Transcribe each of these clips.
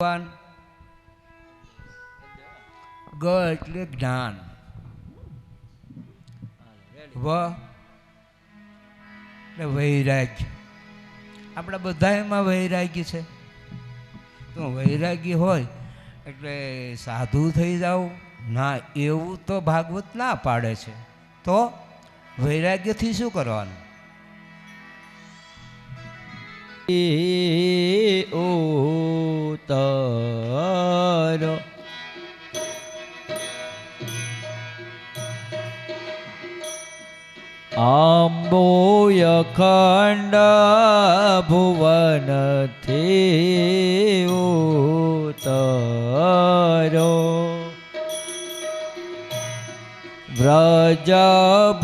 ભગવાન ગ એટલે જ્ઞાન, વ એટલે વૈરાગ્ય. આપણા બધા એમાં વૈરાગ્ય છે. તો વૈરાગ્ય હોય એટલે સાધુ થઈ જાવ ના, એવું તો ભાગવત ના પાડે છે. તો વૈરાગ્યથી શું કરવાનું? ઉતર આંબોય ખંડ ભુવનથી ઉતરો વ્રજ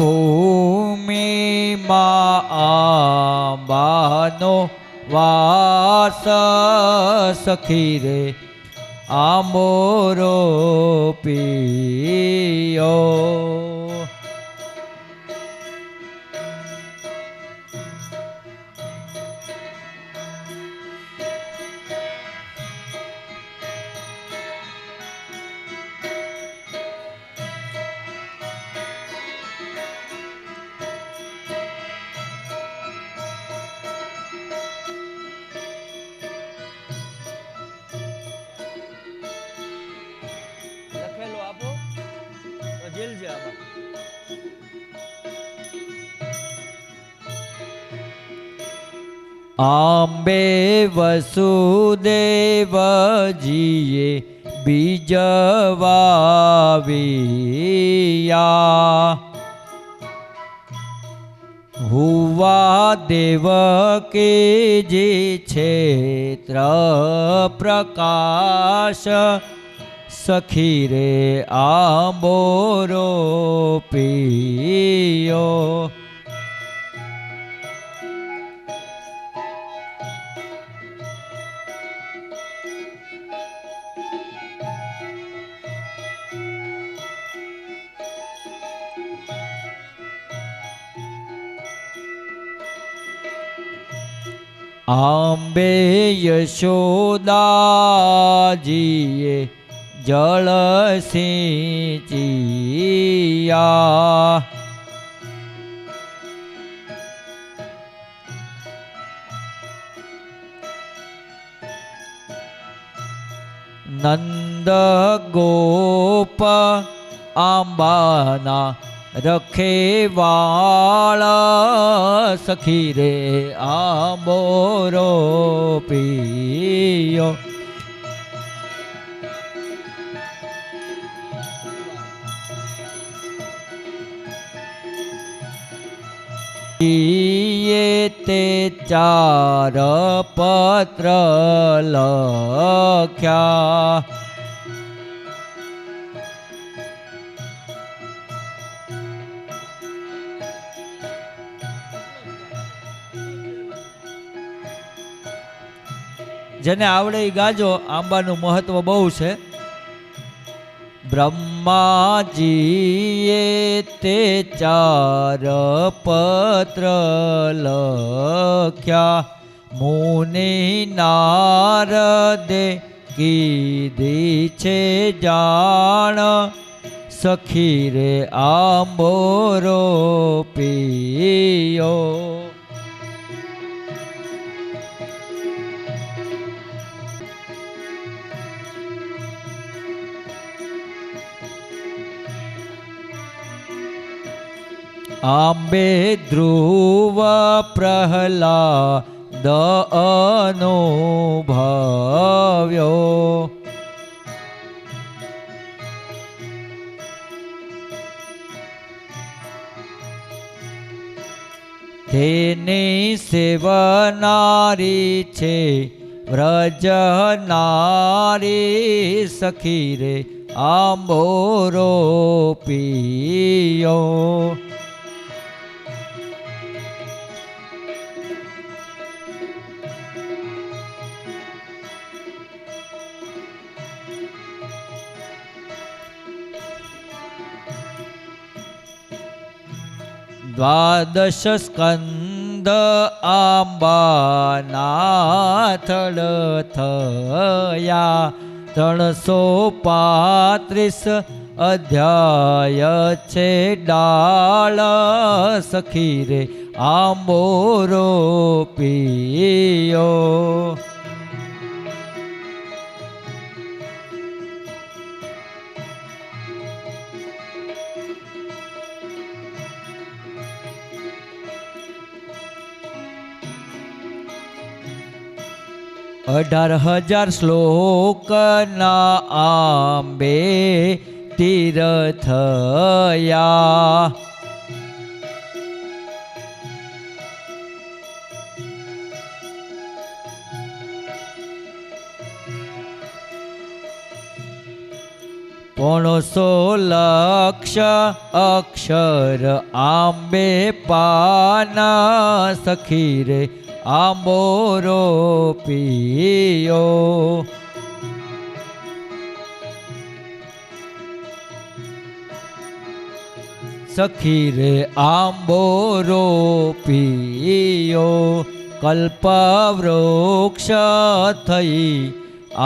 ભૂમિમાં આંબાનો વાસ સખી રે આંબોરો પિયો. લખેલું આપો તો જેલજે આમાં. આંબે વસુદેવજીએ બીજ વાવ્યા હુવા દેવકીજી ક્ષેત્ર પ્રકાશ સખી રે આંબોરો પિયો. આંબે યશોદાજીએ જળ સિંચિયા નંદ ગોપ આંબાના રખેવાળ સખી રે આંબોરો પિયો. તે ચાર પત્ર લખ્યા જેને આવડે એ ગાજો. આંબાનું મહત્વ બહુ છે. બ્રહ્માજીએ તે ચાર પત્ર લખ્યા મુનિ નારદે કીધી છે જાણ સખી રે આંબોરો પિયો. આંબે ધ્રુવ પ્રહલાદ અનુભવ્યો તેની સેવનારી છે વ્રજ નારી સખી રે આંબોરો પિયો. દ્વાદશ સ્કંદ સ્કંદ આંબાના થળ થયા 335 અધ્યાય છે ડાળ સખી રે આંબો રોપિયો. અઢાર હજાર શ્લોકના આંબે તીર્થયા. પોણસો લક્ષ અક્ષર આંબે પાના સખી રે આંબો રોપિયો. સખી રે આંબો રોપિયો. કલ્પવૃક્ષ થઈ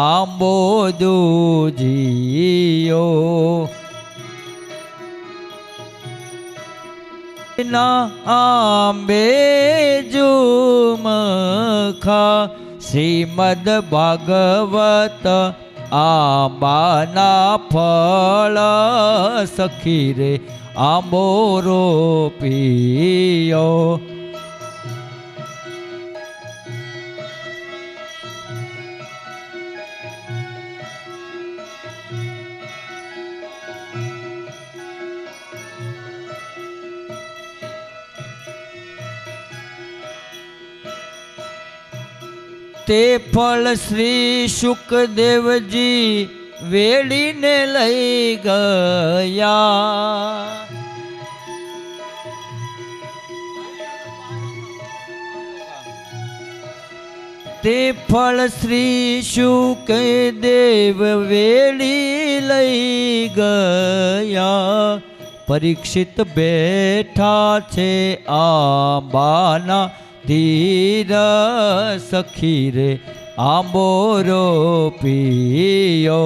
આંબો દૂજીયો. ના આંબે જુમખા શ્રીમદ ભાગવત આંબાના ફળ સખી રે આંબો રોપિયો. તે ફળ શ્રી શુકદેવજી વેળીને લઈ ગયા. તે ફળ શ્રી શુકદેવ વેળી લઈ ગયા. પરીક્ષિત બેઠા છે આંબાના ધીર સખી રે આંબો રોપિયો.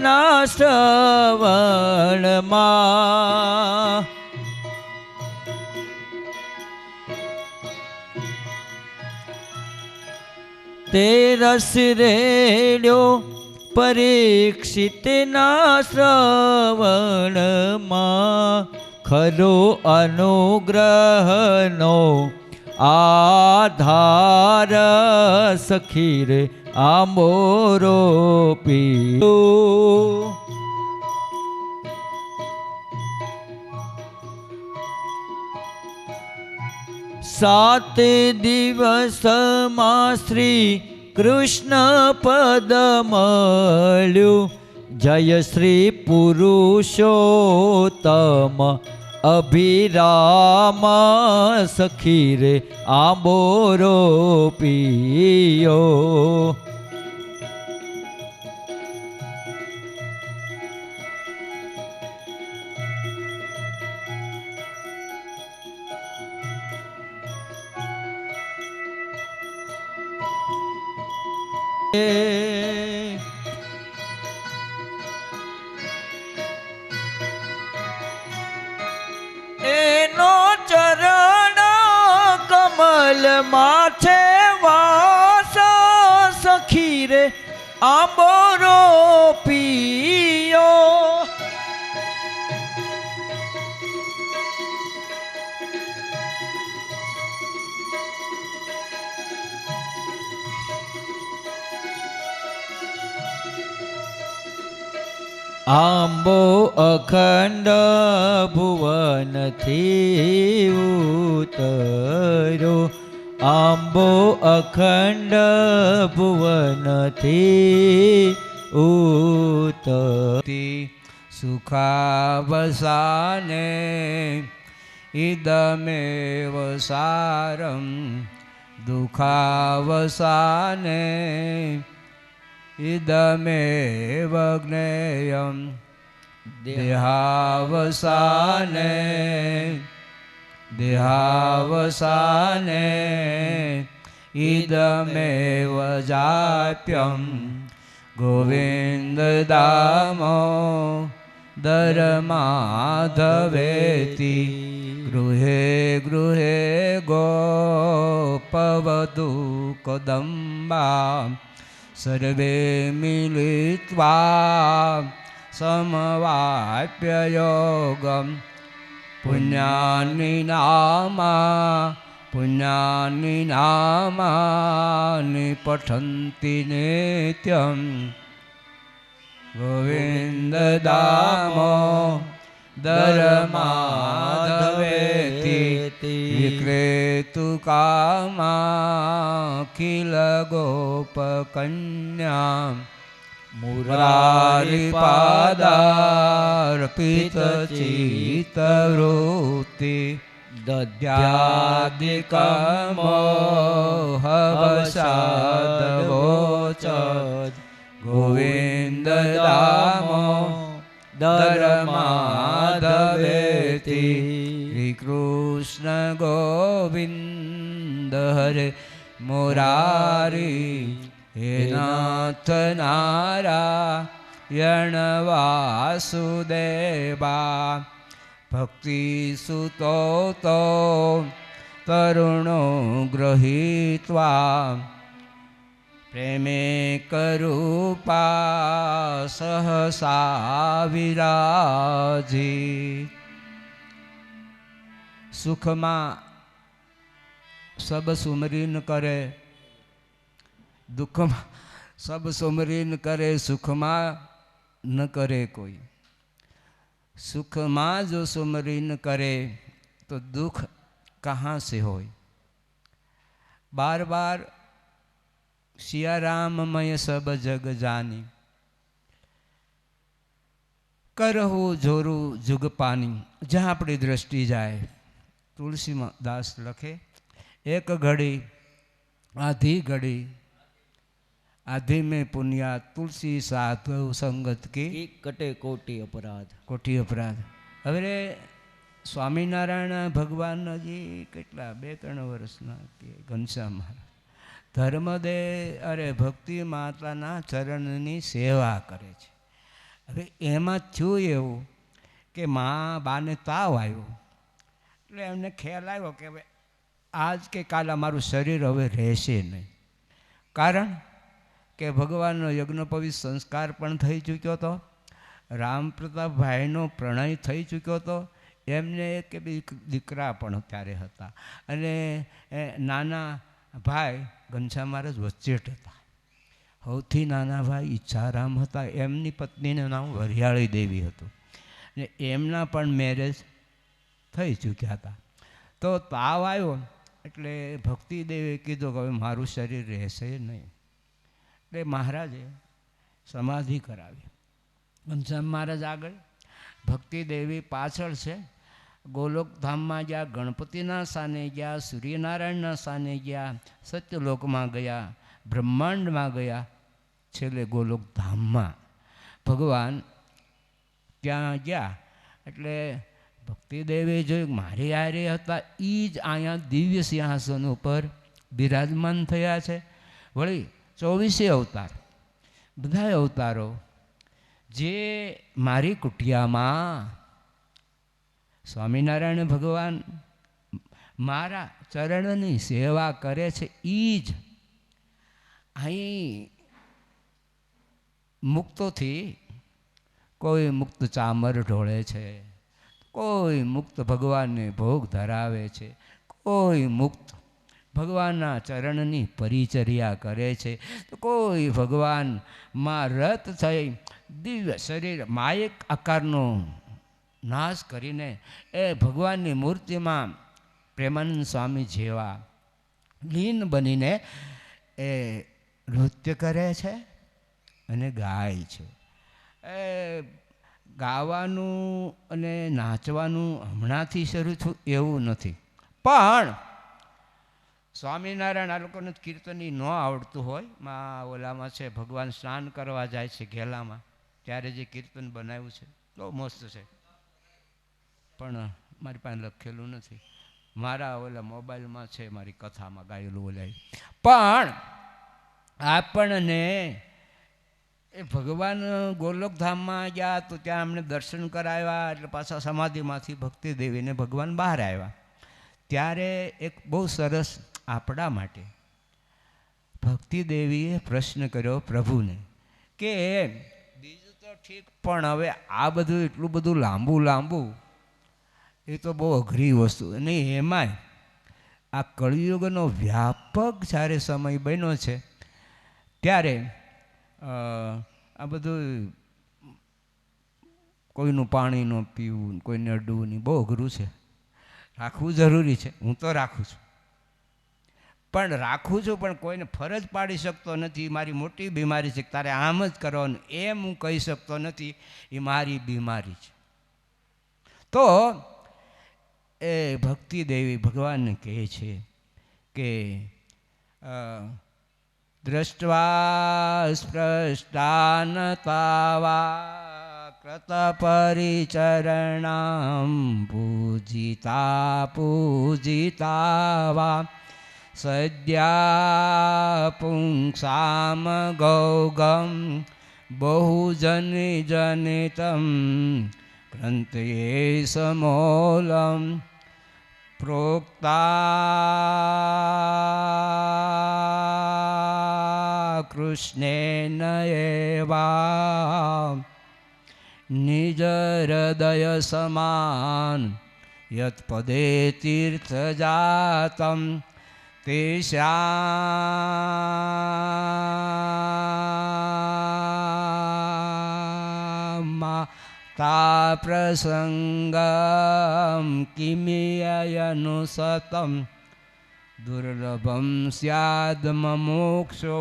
ના શ્રવણમાં તે રસ રેડ્યો. પરીક્ષિતના શ્રવણમાં ખરો અનુગ્રહનો આધાર સખી રે આંબો રોપિયો. સાત દિવસમાં શ્રી કૃષ્ણ પદ મળ્યું. જય શ્રી પુરુષોત્તમ અભિરામ સખી રે આંબો રોપિયો. એનો ચરણ કમલમાં છે વાસ સખી રે આંબો રોપિયો. આંબો અખંડ ભુવનથી ઉતર્યો. આંબો અખંડ ભુવનથી ઉતરી. સુખાવસાને ઇદમેવ સારમ દુઃખાવસાને ઇદમેવ જ્ઞેયં દેહાવસાને ઇદમેવ જાપ્યં ગોવિંદ દામો દરમાધવેતિ ગૃહે ગૃહે ગોપવધુ કદંબા સર્વે મિલિત્વા સમવાપ્ય યોગમ પુણ્યાની નામાની પઠંતિ નિત્યં ગોવિંદ દામો દરમાધવેતિ વિક્રેતુ કામાખિલ ગોપકન્યા મુરારિપાદાર્પિત ચિત્તવૃત્તિ દદ્યાદિકમોહવસાદવોચ ગોવિંદ દામો દરમાધવેતિ શ્રી કૃષ્ણ ગોવિંદ હરે મુરારી હે નાથ નારાયણ વાસુદેવા ભક્તિ સુતો તો તરુણો ગૃહીત્વા પ્રેમે કરૂપા સહસા વિરાજી સુખમાં સબ સુમરીન કરે, દુઃખમાં સબ સુમરીન કરે, સુખમાં ન કરે કોઈ. સુખમાં જો સુમરીન કરે તો દુઃખ કहाँ से હોય. બાર બાર सिया राम मय सब जग जानी करहु जोरू जुग पानी. जहाँ अपनी दृष्टि जाए. तुलसी दास लखे एक घड़ी आधी घड़ी आधी में पुण्या तुलसी साधु संगत की कटे कोटि अपराध. कोटि अपराध. હવે સ્વામિનારાયણ ભગવાનજી કેટલા 2-3 વર્ષના કે ઘનશ્યામ મહારાજ ધર્મદે અરે ભક્તિ માતાના ચરણની સેવા કરે છે. હવે એમાં થયું એવું કે બાને તાવ આવ્યો એટલે એમને ખ્યાલ આવ્યો કે હવે આજ કે કાલ અમારું શરીર હવે રહેશે નહીં. કારણ કે ભગવાનનો યજ્ઞોપવિત સંસ્કાર પણ થઈ ચૂક્યો હતો, રામપ્રતાપભાઈનો પ્રણય થઈ ચૂક્યો હતો, એમને કે દીકરા પણ ત્યારે હતા અને નાના ભાઈ ઘનશ્યામ મહારાજ વચ્ચેટ હતા. સૌથી નાના ભાઈ ઈચ્છારામ હતા, એમની પત્નીનું નામ વરિયાળી દેવી હતું ને એમના પણ મેરેજ થઈ ચૂક્યા હતા. તો તાવ આવ્યો એટલે ભક્તિદેવીએ કીધું કે હવે મારું શરીર રહેશે નહીં. એટલે મહારાજે સમાધિ કરાવી. ઘનશ્યામ મહારાજ આગળ, ભક્તિદેવી પાછળ છે. ગોલોકધામમાં ગયા, ગણપતિના સ્થાને ગયા, સૂર્યનારાયણના સ્થાને ગયા, સત્યલોકમાં ગયા, બ્રહ્માંડમાં ગયા, છેલ્લે ગોલોકધામમાં ભગવાન ત્યાં ગયા. એટલે ભક્તિદેવી જોયું મારી હારે હતા એ જ અહીંયા દિવ્ય સિંહાસન ઉપર બિરાજમાન થયા છે. વળી 24 અવતાર, બધા અવતારો જે મારી કુટિયામાં સ્વામિનારાયણ ભગવાન મારા ચરણની સેવા કરે છે એ જ અહીં મુક્તોથી કોઈ મુક્ત ચામર ઢોળે છે, કોઈ મુક્ત ભગવાનને ભોગ ધરાવે છે, કોઈ મુક્ત ભગવાનના ચરણની પરિચર્યા કરે છે, તો કોઈ ભગવાનમાં રત થઈ દિવ્ય શરીર માયક આકારનો નાશ કરીને એ ભગવાનની મૂર્તિમાં પ્રેમાનંદ સ્વામી જેવા લીન બનીને એ નૃત્ય કરે છે અને ગાય છે. એ ગાવાનું અને નાચવાનું હમણાંથી શરૂ થયું એવું નથી, પણ સ્વામિનારાયણ આ લોકોને કીર્તન ન આવડતું હોય, ઓલામાં છે ભગવાન સ્નાન કરવા જાય છે ઘેલામાં, ત્યારે જે કીર્તન બનાવ્યું છે બહુ મસ્ત છે, પણ મારી પાસે લખેલું નથી. મારા ઓલા મોબાઈલમાં છે, મારી કથામાં ગાયેલું ઓલા. પણ આપણને એ ભગવાન ગોલોકધામમાં ગયા તો ત્યાં અમને દર્શન કરાવ્યા, એટલે પાછા સમાધિમાંથી ભક્તિ દેવીને ભગવાન બહાર આવ્યા. ત્યારે એક બહુ સરસ આપણા માટે ભક્તિ દેવીએ પ્રશ્ન કર્યો પ્રભુને કે બીજું તો ઠીક, પણ હવે આ બધું એટલું બધું લાંબુ એ તો બહુ અઘરી વસ્તુ, અને એમાંય આ કળિયુગનો વ્યાપક જ્યારે સમય બન્યો છે ત્યારે આ બધું કોઈનું પાણી ન પીવું, કોઈને અડવું નહીં, બહુ અઘરું છે. રાખવું જરૂરી છે, હું તો રાખું છું, પણ કોઈને ફરજ પાડી શકતો નથી. મારી મોટી બીમારી છે, તારે આમ જ કરવાનું એમ હું કહી શકતો નથી, એ મારી બીમારી છે. તો એ ભક્તિ દેવી ભગવાનને કહે છે કે દ્રષ્ટવા સ્પૃષ્ટાન તાવા કૃત પરિચરણામ પૂજિતા વા સદ્યા પુંસામ ગૌગમ બહુજની જનિતમ ગ્રંથે સમોલમ પ્રોક્તા કૃષ્ણેન એવા નિજ હૃદય સમાન યત પદે તીર્થ જાતમ તેષામા તા પ્રસંગમ કિમિયનુસતમ દુર્લભમ સ્યાદ મોક્ષો.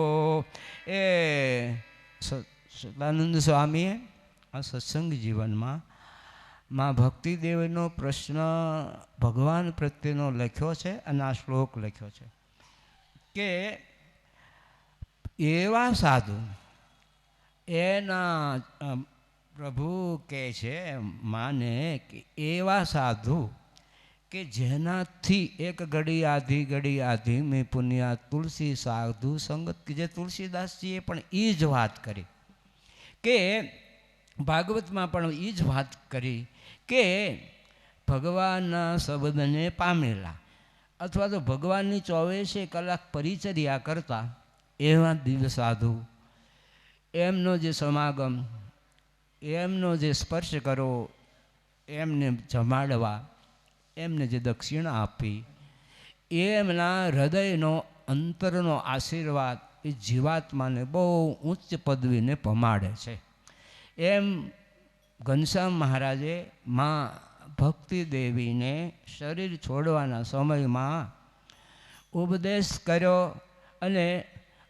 એ સદાનંદ સ્વામીએ આ સત્સંગ જીવનમાં માં ભક્તિદેવીનો પ્રશ્ન ભગવાન પ્રત્યેનો લખ્યો છે, અને આ શ્લોક લખ્યો છે કે એવા સાધુ એના પ્રભુ કહે છે માને કે એવા સાધુ કે જેનાથી એક ઘડી આધી મેં પુણ્યા તુલસી સાધુ સંગત, કે જે તુલસીદાસજીએ પણ એ જ વાત કરી, કે ભાગવતમાં પણ એ જ વાત કરી કે ભગવાનના શબ્દને પામેલા અથવા તો ભગવાનની 24 કલાક પરિચર્યા કરતા એવા દિવ્ય સાધુ, એમનો જે સમાગમ, એમનો જે સ્પર્શ કરો, એમને જમાડવા, એમને જે દક્ષિણા આપી, એમના હૃદયનો અંતરનો આશીર્વાદ એ જીવાત્માને બહુ ઉચ્ચ પદવીને પમાડે છે. એમ ઘનશ્યામ મહારાજે માં ભક્તિ દેવીને શરીર છોડવાના સમયમાં ઉપદેશ કર્યો. અને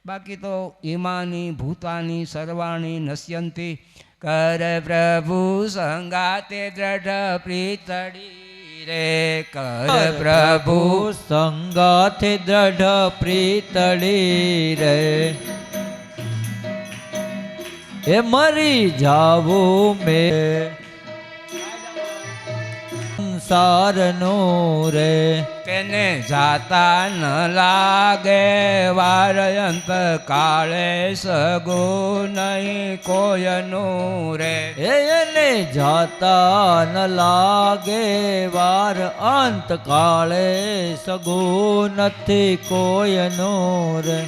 બાકી તો ઈમાની ભૂતાની સર્વાણી નશ્યંતી કર પ્રભુ સંગાતે દ્રઢ પ્રીતડી રે, કર પ્રભુ સંગાથે દ્રઢ પ્રીતડી રે, એ મરી જાવું મેં સંસારનો રે, તેને જાતા ન લાગે વાર અંત કાળે સગો નહીં કોયનું રે, એને જાતા ન લાગે વાર અંત કાળે સગો નથી કોયનો રે.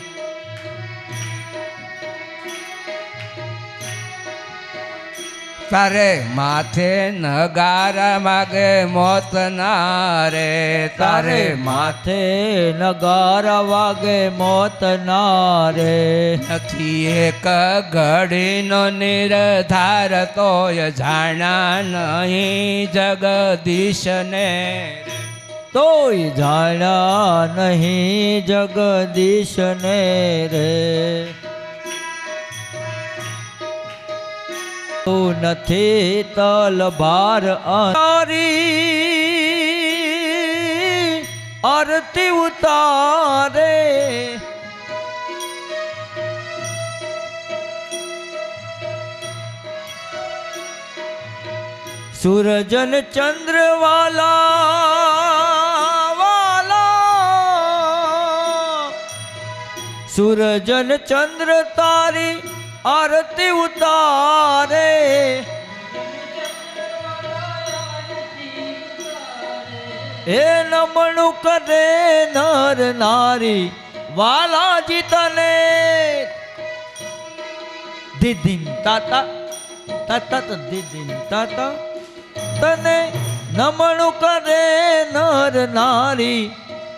તારે માથે નગારા માગે મોત ના રે, તારે માથે નગારા વાગે મોત ના રે, નથી એક ઘડીનો નિર્ધાર તોય જાણા નહીં જગદીશને, તોય જાણ્યા નહીં જગદીશને રે. નથી તલવાર તારી આરતી ઉતારે સૂરજન ચંદ્ર વાલા સૂરજન ચંદ્ર તારી આરતી ઉતારે એ નમણું કરે નર નારી વાલાજી તને દીદીન તાતા તાતા દીદીન તાતા તને નમણું કરે નર નારી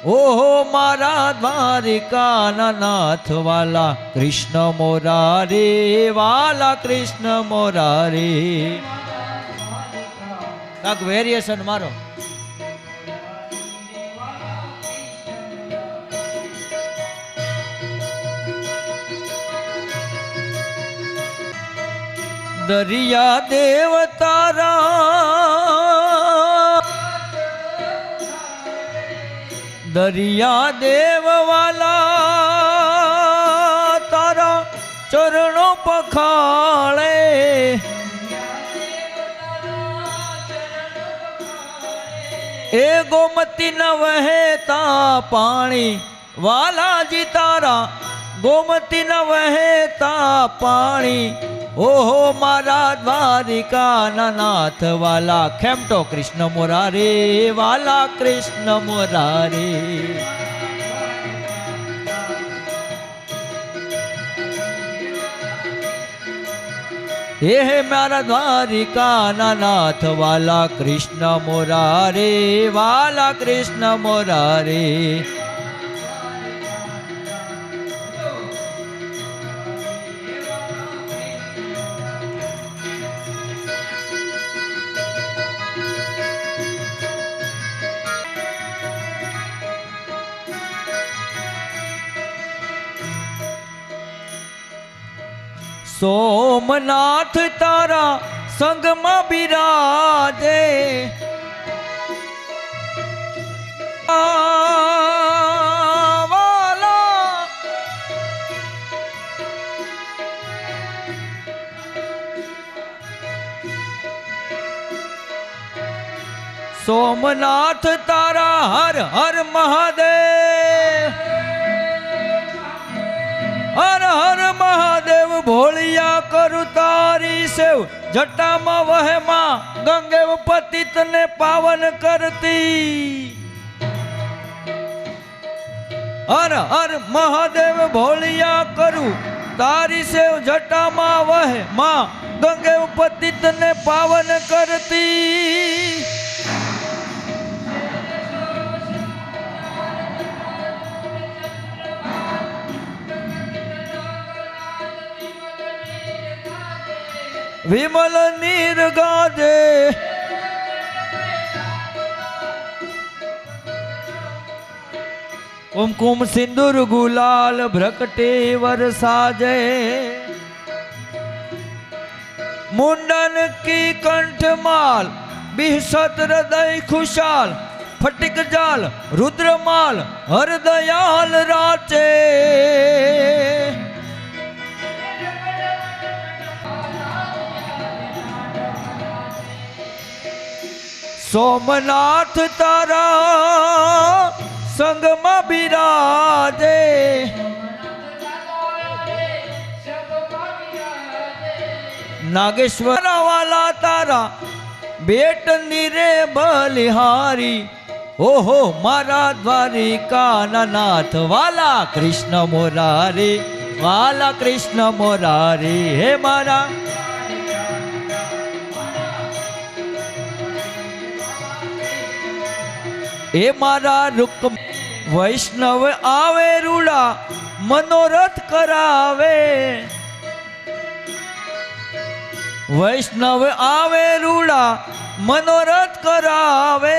ઓહો મારા દ્વારિકાના નાથ વાલા કૃષ્ણ મોરારી વાલા કૃષ્ણ મોરારી કાક વેરિએશન મારો દરિયા દેવ તારા દરિયા દેવ વાલા તારા ચરણો પખાળે એ ગોમતી ન વહેતા પાણી વાલાજી તારા ગોમતી ન વહેતા પાણી ઓહો મારા દ્વારિકાના નાથ વાલા ખેમટો કૃષ્ણ મોરારી વાલા કૃષ્ણ મોરારી હે મારા દ્વારિકાના નાથ વાલા કૃષ્ણ મોરારી વાલા કૃષ્ણ મોરારી સોમનાથ તારા સંગમાં બિરાજે વાલા સોમનાથ તારા હર હર મહાદેવ હર હર મહાદેવ ભોળિયા કરું તારી સેવ જટામાં વહેમાં ગંગેવ પતિતને પાવન કરતી હર હર મહાદેવ ભોળિયા કરું તારી સેવ જટામાં વહેમાં ગંગેવ પતિતને પાવન કરતી વિમલ નીર ગાજે કુમકુમ સિંદૂર ગુલાલ ભ્રકટે વરસાજે મુંડન કી કંઠમાલ બિહસત હૃદય ખુશાલ ફટિક જાલ રુદ્રમાલ હરદયાલ રાચે સોમનાથ તારા સંગમાં બિરાજે નાગેશ્વર વાલા તારા બેટ નીરે બલિહારી ઓહો મારા દ્વારિકાના નાથ વાલા કૃષ્ણ મોરારી વાલા કૃષ્ણ મોરારી હે મારા એ મારા રૂક વૈષ્ણવ આવે રૂડા મનોરથ કરાવે વૈષ્ણવ આવે રૂડા મનોરથ કરાવે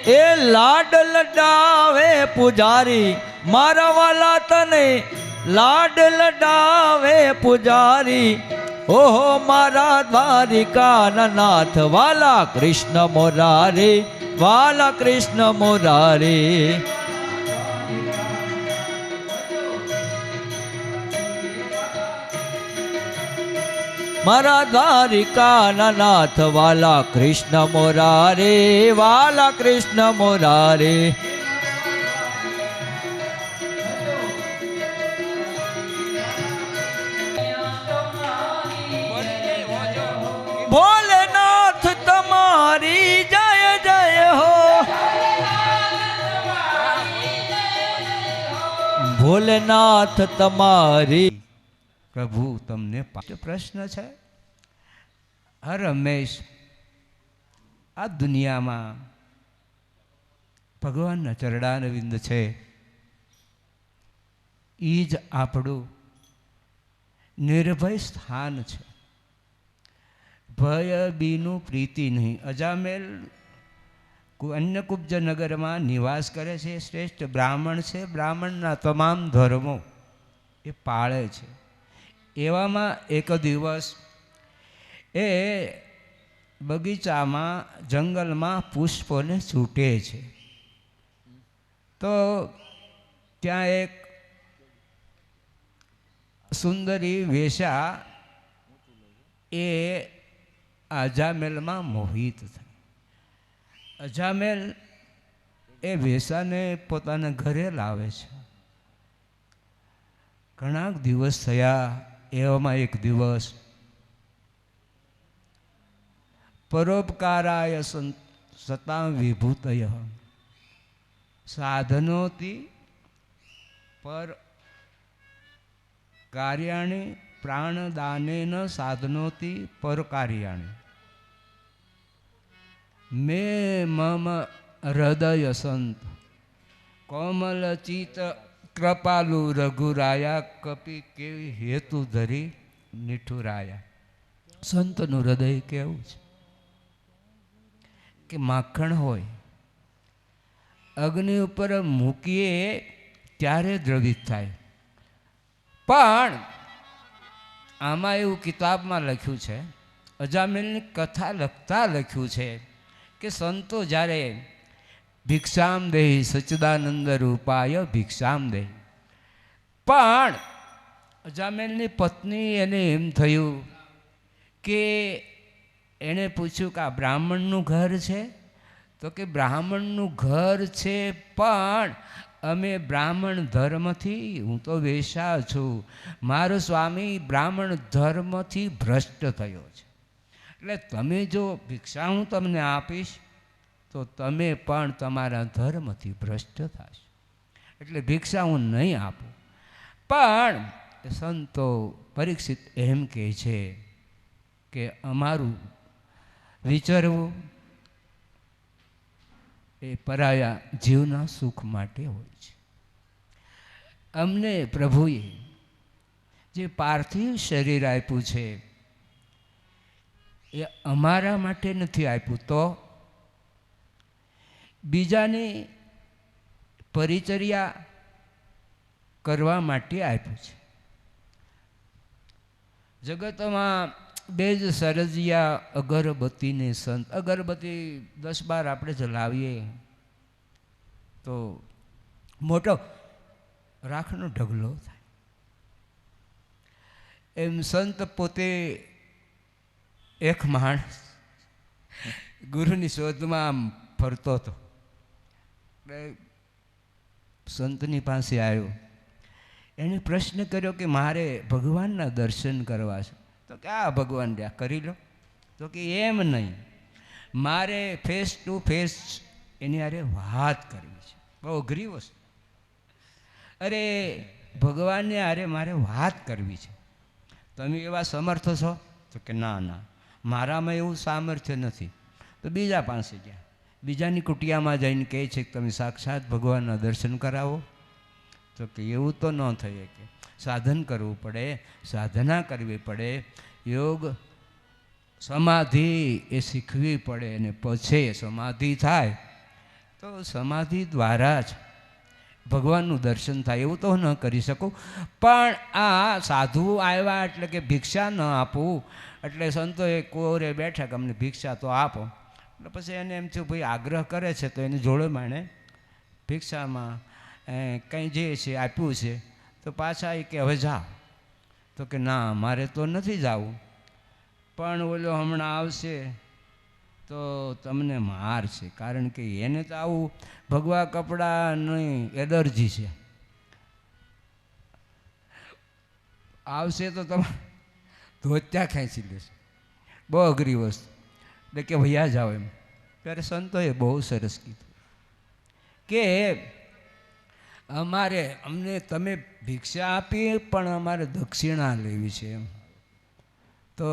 એ લાડ લડાવે પુજારી મારા વાલા તને લાડ લડાવે પુજારી ઓહો મારા દ્વારિકાના નાથ વાલા કૃષ્ણ મોરારે, વાલા કૃષ્ણ મોરારે. મારા દ્વારિકાના નાથ વાલા કૃષ્ણ મોરારે, વાલા કૃષ્ણ મોરારે. ભોલેનાથ તમારી જય જય હો, ભોલેનાથ તમારી. પ્રભુ તમને પ્રશ્ન છે. હર હંમેશ આ દુનિયામાં ભગવાનના ચરણારવિંદ છે, એ જ આપણું નિર્ભય સ્થાન છે. ભય બીનું પ્રીતિ નહીં. અજામેલ અન્ય કુબ્જ નગરમાં નિવાસ કરે છે, શ્રેષ્ઠ બ્રાહ્મણ છે, બ્રાહ્મણના તમામ ધર્મો એ પાળે છે. એવામાં એક દિવસ એ બગીચામાં જંગલમાં પુષ્પોને છૂટે છે. તો ત્યાં એક સુંદરી વેશા એ અજામેલમાં મોહિત થઈ. અજામેલ એ વેશાને પોતાના ઘરે લાવે છે. ઘણા દિવસ થયા. એવામાં એક દિવસ પરોપકારાય સતા વિભૂતય સાધનોથી પર કાર્યાણી પ્રાણદાનેન સાધનોથી પર કાર્યાણી મે મમ હૃદય સંત કોમલચિત કૃપાલુ રઘુરાયા કપી કેવી હેતુ ધરી નિઠુરાયા. સંતનું હૃદય કેવું છે કે માખણ હોય, અગ્નિ ઉપર મૂકીએ ત્યારે દ્રવિત થાય. પણ આમાં એવું કિતાબમાં લખ્યું છે, અજામિલની કથા લખતા લખ્યું છે કે સંતો જ્યારે ભિક્ષામ દેહી સચ્ચિદાનંદ રૂપાય ભિક્ષામ દેહી. પણ અજામેલની પત્ની એને એમ થયું કે એણે પૂછ્યું કે આ બ્રાહ્મણનું ઘર છે? તો કે બ્રાહ્મણનું ઘર છે, પણ અમે બ્રાહ્મણ ધર્મથી, હું તો વેશા છું, મારો સ્વામી બ્રાહ્મણ ધર્મથી ભ્રષ્ટ થયો છે. એટલે તમે જો ભિક્ષા હું તમને આપીશ તો તમે પણ તમારા ધર્મથી ભ્રષ્ટ થશો, એટલે ભિક્ષા હું નહીં આપું. પણ સંતો પરીક્ષિત એમ કહે છે કે અમારું વિચારવું એ પરાયા જીવના સુખ માટે હોય છે. અમને પ્રભુએ જે પાર્થિવ શરીર આપ્યું છે એ અમારા માટે નથી આપ્યું, તો બીજાની પરિચર્યા કરવા માટે આપ્યું છે. જગતમાં બે જ સરજિયા અગરબત્તીને સંત. અગરબત્તી 10-12 આપણે જલાવીએ તો મોટો રાખનો ઢગલો થાય. એમ સંત પોતે એક માણસ ગુરુની શોધમાં આમ ફરતો હતો. સંતની પાસે આવ્યો. એણે પ્રશ્ન કર્યો કે મારે ભગવાનના દર્શન કરવા છે. તો કે આ ભગવાન રહ્યા કરી લો. તો કે એમ નહીં, મારે ફેસ ટુ ફેસ એની હારે વાત કરવી છે. બહુ અઘરી વસ્તુ. અરે ભગવાનને હારે મારે વાત કરવી છે. તમે એવા સમર્થ છો? તો કે ના ના, મારામાં એવું સામર્થ્ય નથી. તો બીજા પાસે ગયા. બીજાની કુટિયામાં જઈને કહે છે કે તમે સાક્ષાત ભગવાનના દર્શન કરાવો. તો કે એવું તો ન થઈ શકે, સાધન કરવું પડે, સાધના કરવી પડે, યોગ સમાધિ એ શીખવી પડે, અને પછી સમાધિ થાય તો સમાધિ દ્વારા જ ભગવાનનું દર્શન થાય એવું તો ન કરી શકું. પણ આ સાધુ આવ્યા એટલે કે ભિક્ષા ન આપવું એટલે સંતોએ કોરે બેઠા કે અમને ભિક્ષા તો આપો. એટલે પછી એને એમ થયું ભાઈ આગ્રહ કરે છે તો એની જોડેમાં એણે ભિક્ષામાં કંઈ જે છે આપ્યું છે. તો પાછા એ કે હવે જાઓ. તો કે ના મારે તો નથી જવું, પણ ઓલો હમણાં આવશે તો તમને માર છે, કારણ કે એને તો આવું ભગવા કપડાની એલર્જી છે. આવશે તો તમે ધોત્યા ખેંચી લેશે, બહુ અઘરી વસ્તુ. એટલે કે ભૈયા જાઓ એમ. ત્યારે સંતોએ બહુ સરસ કીધું કે અમને તમે ભિક્ષા આપી પણ અમારે દક્ષિણા લેવી છે એમ. તો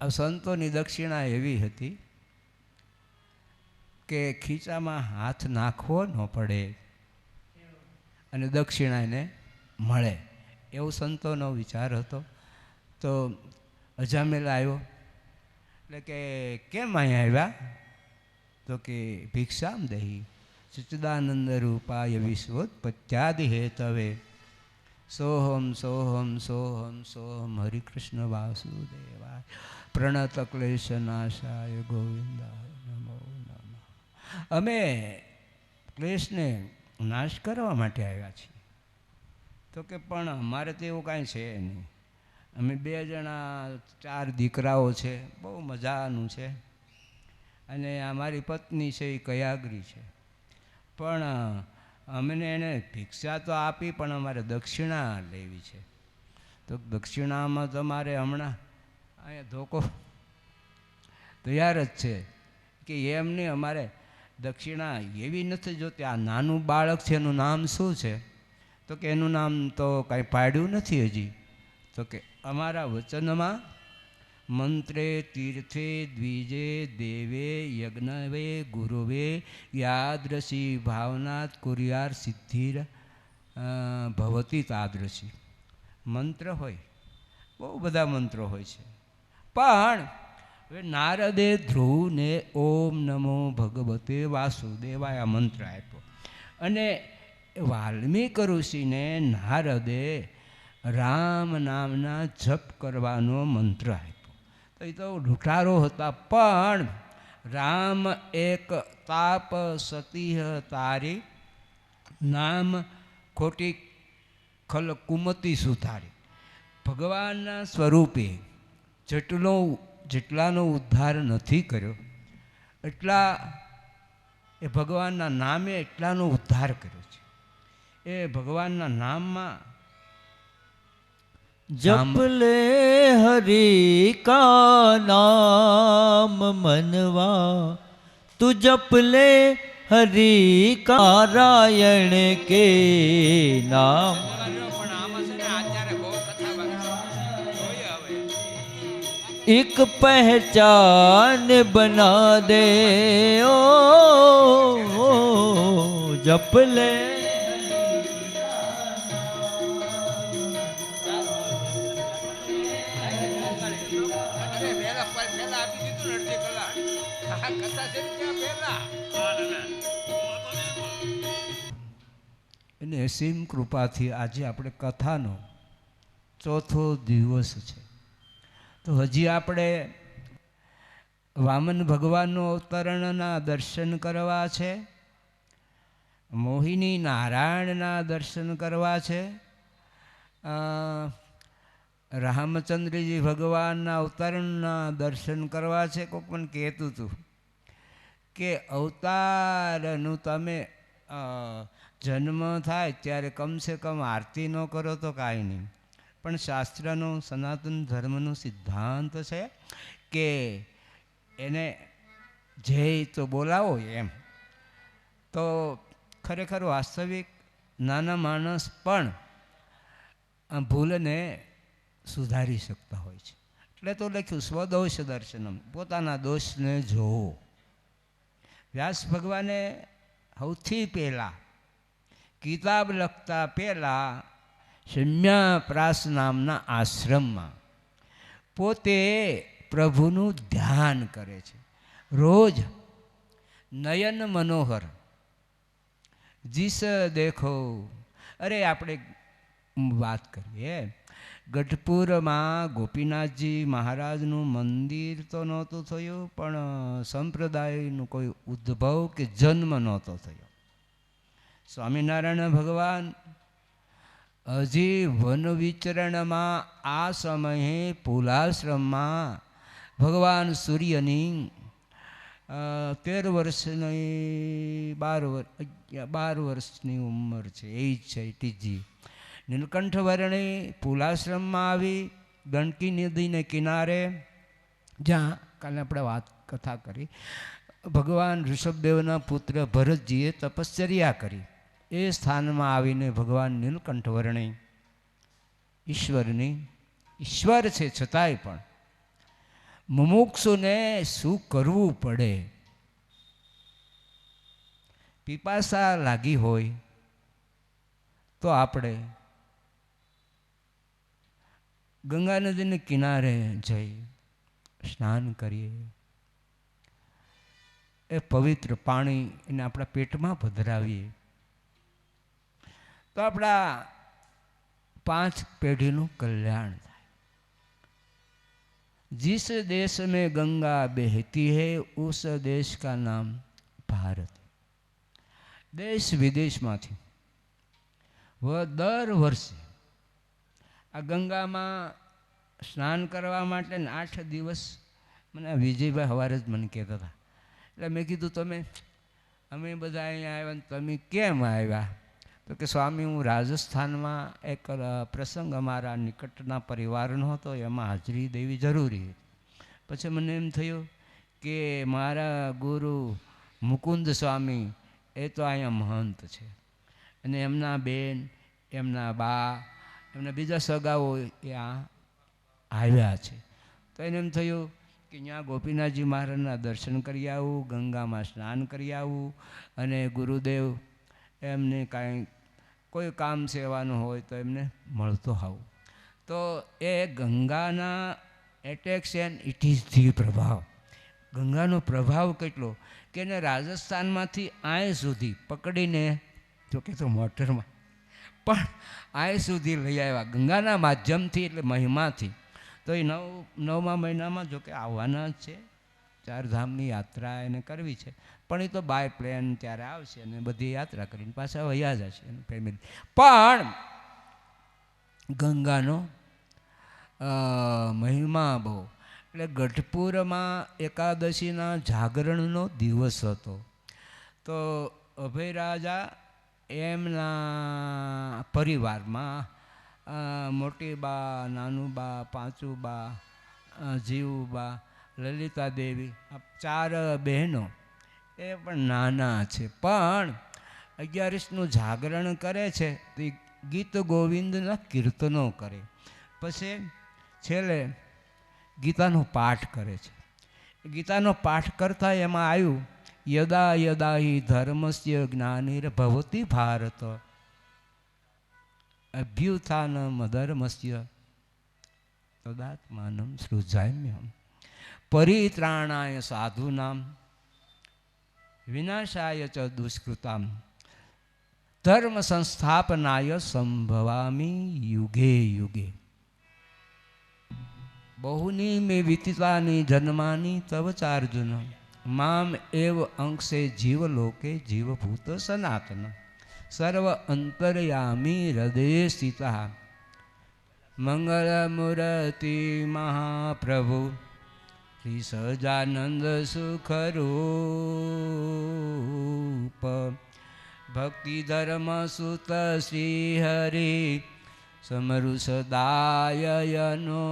આ સંતોની દક્ષિણા એવી હતી કે ખીચામાં હાથ નાખવો ન પડે અને દક્ષિણા એને મળે, એવો સંતોનો વિચાર હતો. તો અજામેલ આવ્યો એટલે કે કેમ અહીંયા આવ્યા? તો કે ભિક્ષામ દહી સચ્ચિદાનંદ રૂપાય વિશ્વોત્પત્યાદિ હેતવે સોહમ સોહમ સોહમ સોહમ હરિકૃષ્ણ વાસુદેવાય પ્રણત ક્લેશ નાશાય ગોવિંદાય નમો નમઃ. અમે ક્લેશને નાશ કરવા માટે આવ્યા છીએ. તો કે પણ અમારે તો એવું કાંઈ છે નહીં, અમે 2 જણા 4 દીકરાઓ છે, બહુ મજાનું છે, અને અમારી પત્ની છે એ કયાગરી છે, પણ અમને એને ભિક્ષા તો આપી પણ અમારે દક્ષિણા લેવી છે. તો દક્ષિણામાં તમારે હમણાં અહીંયા ધોકો તૈયાર જ છે કે એમને અમારે દક્ષિણા એવી નથી જોતી. આ નાનું બાળક છે એનું નામ શું છે? તો કે એનું નામ તો કાંઈ પાડ્યું નથી હજી. તો કે અમારા વચનમાં મંત્રે તીર્થે દ્વિજે દેવે યજ્ઞવે ગુરુવે યાદૃશી ભાવનાત કુર્યાર સિદ્ધિર ભવતી તાદૃશી. મંત્ર હોય, બહુ બધા મંત્રો હોય છે, પણ હવે નારદે ધ્રુવને ઓમ નમો ભગવતે વાસુદેવાય આ મંત્ર આપ્યો, અને વાલ્મીક ઋષિને નારદે રામ નામના જપ કરવાનો મંત્ર આપ્યો. તો એ તો લૂંટારો હતા, પણ રામ એક તાપ સતીહ તારી નામ ખોટી ખલ કુમતી સુધારી. ભગવાનના સ્વરૂપે જેટલાનો ઉદ્ધાર નથી કર્યો એટલા એ ભગવાનના નામે એટલાનો ઉદ્ધાર કર્યો છે. એ ભગવાનના નામમાં जप ले हरि का नाम मनवा, तू जप ले हरि का नारायण के नाम. एक पहचान बना दे ओ जप ले. એને અસીમ કૃપાથી આજે આપણે કથાનો 4થો દિવસ છે. તો હજી આપણે વામન ભગવાનનું અવતરણના દર્શન કરવા છે, મોહિની નારાયણના દર્શન કરવા છે, રામચંદ્રજી ભગવાનના અવતરણના દર્શન કરવા છે. કોઈક પણ કહેતું હતું કે અવતારનું તમે જન્મ થાય ત્યારે કમસે કમ આરતી ન કરો તો કાંઈ નહીં, પણ શાસ્ત્રનો સનાતન ધર્મનો સિદ્ધાંત છે કે એને જય તો બોલાવો એમ. તો ખરેખર વાસ્તવિક નાના માણસ પણ ભૂલને સુધારી શકતા હોય છે. એટલે તો લખ્યું સ્વદોષ દર્શનમ, પોતાના દોષને જોવો. વ્યાસ ભગવાને સૌથી પહેલાં કિતાબ લખતા પહેલાં શમ્યાપ્રાસ નામના આશ્રમમાં પોતે પ્રભુનું ધ્યાન કરે છે. રોજ નયન મનોહર જીસ દેખો. અરે આપણે વાત કરીએ, ગઢપુરમાં ગોપીનાથજી મહારાજનું મંદિર તો નહોતું થયું, પણ સંપ્રદાયનું કોઈ ઉદ્ભવ કે જન્મ નહોતો થયો. સ્વામિનારાયણ ભગવાન હજી વન વિચરણમાં આ સમયે પુલાશ્રમમાં ભગવાન સૂર્યની 13 વર્ષની 12 વર્ષની ઉંમર છે, એ જ છે ટીજી. નીલકંઠ વર્ણી પુલાશ્રમમાં આવી ગંડકી નદીને કિનારે, જ્યાં કાલે આપણે કથા કરી, ભગવાન ઋષભદેવના પુત્ર ભરતજીએ તપશ્ચર્યા કરી. એ સ્થાનમાં આવીને ભગવાન નીલકંઠ વર્ણી ઈશ્વર છે છતાંય પણ મુમુક્ષુને શું કરવું પડે. પીપાસા લાગી હોય તો આપણે ગંગા નદીને કિનારે જઈ સ્નાન કરીએ. એ પવિત્ર પાણી એને આપણા પેટમાં પધરાવીએ તો આપણા 5 પેઢીનું કલ્યાણ થાય. जिस देश में गंगा बहती है उस देश का नाम भारत. देश विदेशમાંથી દર વર્ષે આ ગંગામાં સ્નાન કરવા માટે 8 દિવસ, મને વિજયભાઈ સવારે જ મને કહેતા હતા. એટલે મેં કીધું અમે બધા અહીંયા આવ્યા ને તમે કેમ આવ્યા? તો કે સ્વામી, હું રાજસ્થાનમાં એક પ્રસંગ અમારા નિકટના પરિવારનો હતો, એમાં હાજરી દેવી જરૂરી હતી. પછી મને એમ થયું કે મારા ગુરુ મુકુંદ સ્વામી એ તો અહીંયા મહંત છે, અને એમના બેન, એમના બા, એમના બીજા સગાઓ એ આવ્યા છે. તો એને એમ થયું કે ત્યાં ગોપીનાથજી મહારાજના દર્શન કરી આવું, ગંગામાં સ્નાન કરી આવું, અને ગુરુદેવ એમને કાંઈ કોઈ કામ સેવાનું હોય તો એમને મળતો આવું. તો એ ગંગાના attacks and it is the પ્રભાવ, ગંગાનો પ્રભાવ કેટલો કે એને રાજસ્થાનમાંથી આય સુધી પકડીને, જો કે તો મોટરમાં પણ આય સુધી લઈ આવ્યા ગંગાના માધ્યમથી, એટલે મહિમાથી. તો એ 9મા મહિનામાં જો કે આવવાના જ છે, 4 ધામની યાત્રા એને કરવી છે, પણ એ તો બાય પ્લેન ત્યારે આવશે અને બધી યાત્રા કરીને પાછા વયા જશે એની ફેમિલી. પણ ગંગાનો મહિમા બહુ. એટલે ગઢપુરમાં એકાદશીના જાગરણનો દિવસ હતો. તો અભય રાજા એમના પરિવારમાં મોટી બા, નાનું બા, પાંચું બા, જીવુબા, લલિતા દેવી, આ 4 બહેનો એ પણ નાના છે, પણ 11નું જાગરણ કરે છે. તો ગીત ગોવિંદના કીર્તનો કરે, પછી છેલ્લે ગીતાનો પાઠ કરે છે. ગીતાનો પાઠ કરતા એમાં આવ્યું, યદા યદા હિ ધર્મસ્ય જ્ઞાનિર્ભવતિ ભારત અભ્યુત્થાનમ અધર્મસ્ય તદાત્માનમ સૃજામ્યહમ પરિત્રાણાય સાધૂનામ વિનાશાય ચ દુષ્કૃતામ ધર્મ સંસ્થાપનાય સંભવામી યુગે યુગે. બહુની મે વિતિતાની જન્માની તવ ચાર્જુન મામ એવ અંશે જીવલોકે જીવભૂત સનાતન સર્વ અંતર્યામી હૃદય સ્થિતા મંગળમૂર્તિ મહાપ્રભુ શ્રી સહજાનંદ સુખરૂપ ભક્તિ ધર્મ સુત શ્રી હરિ સમરુ સદાયનો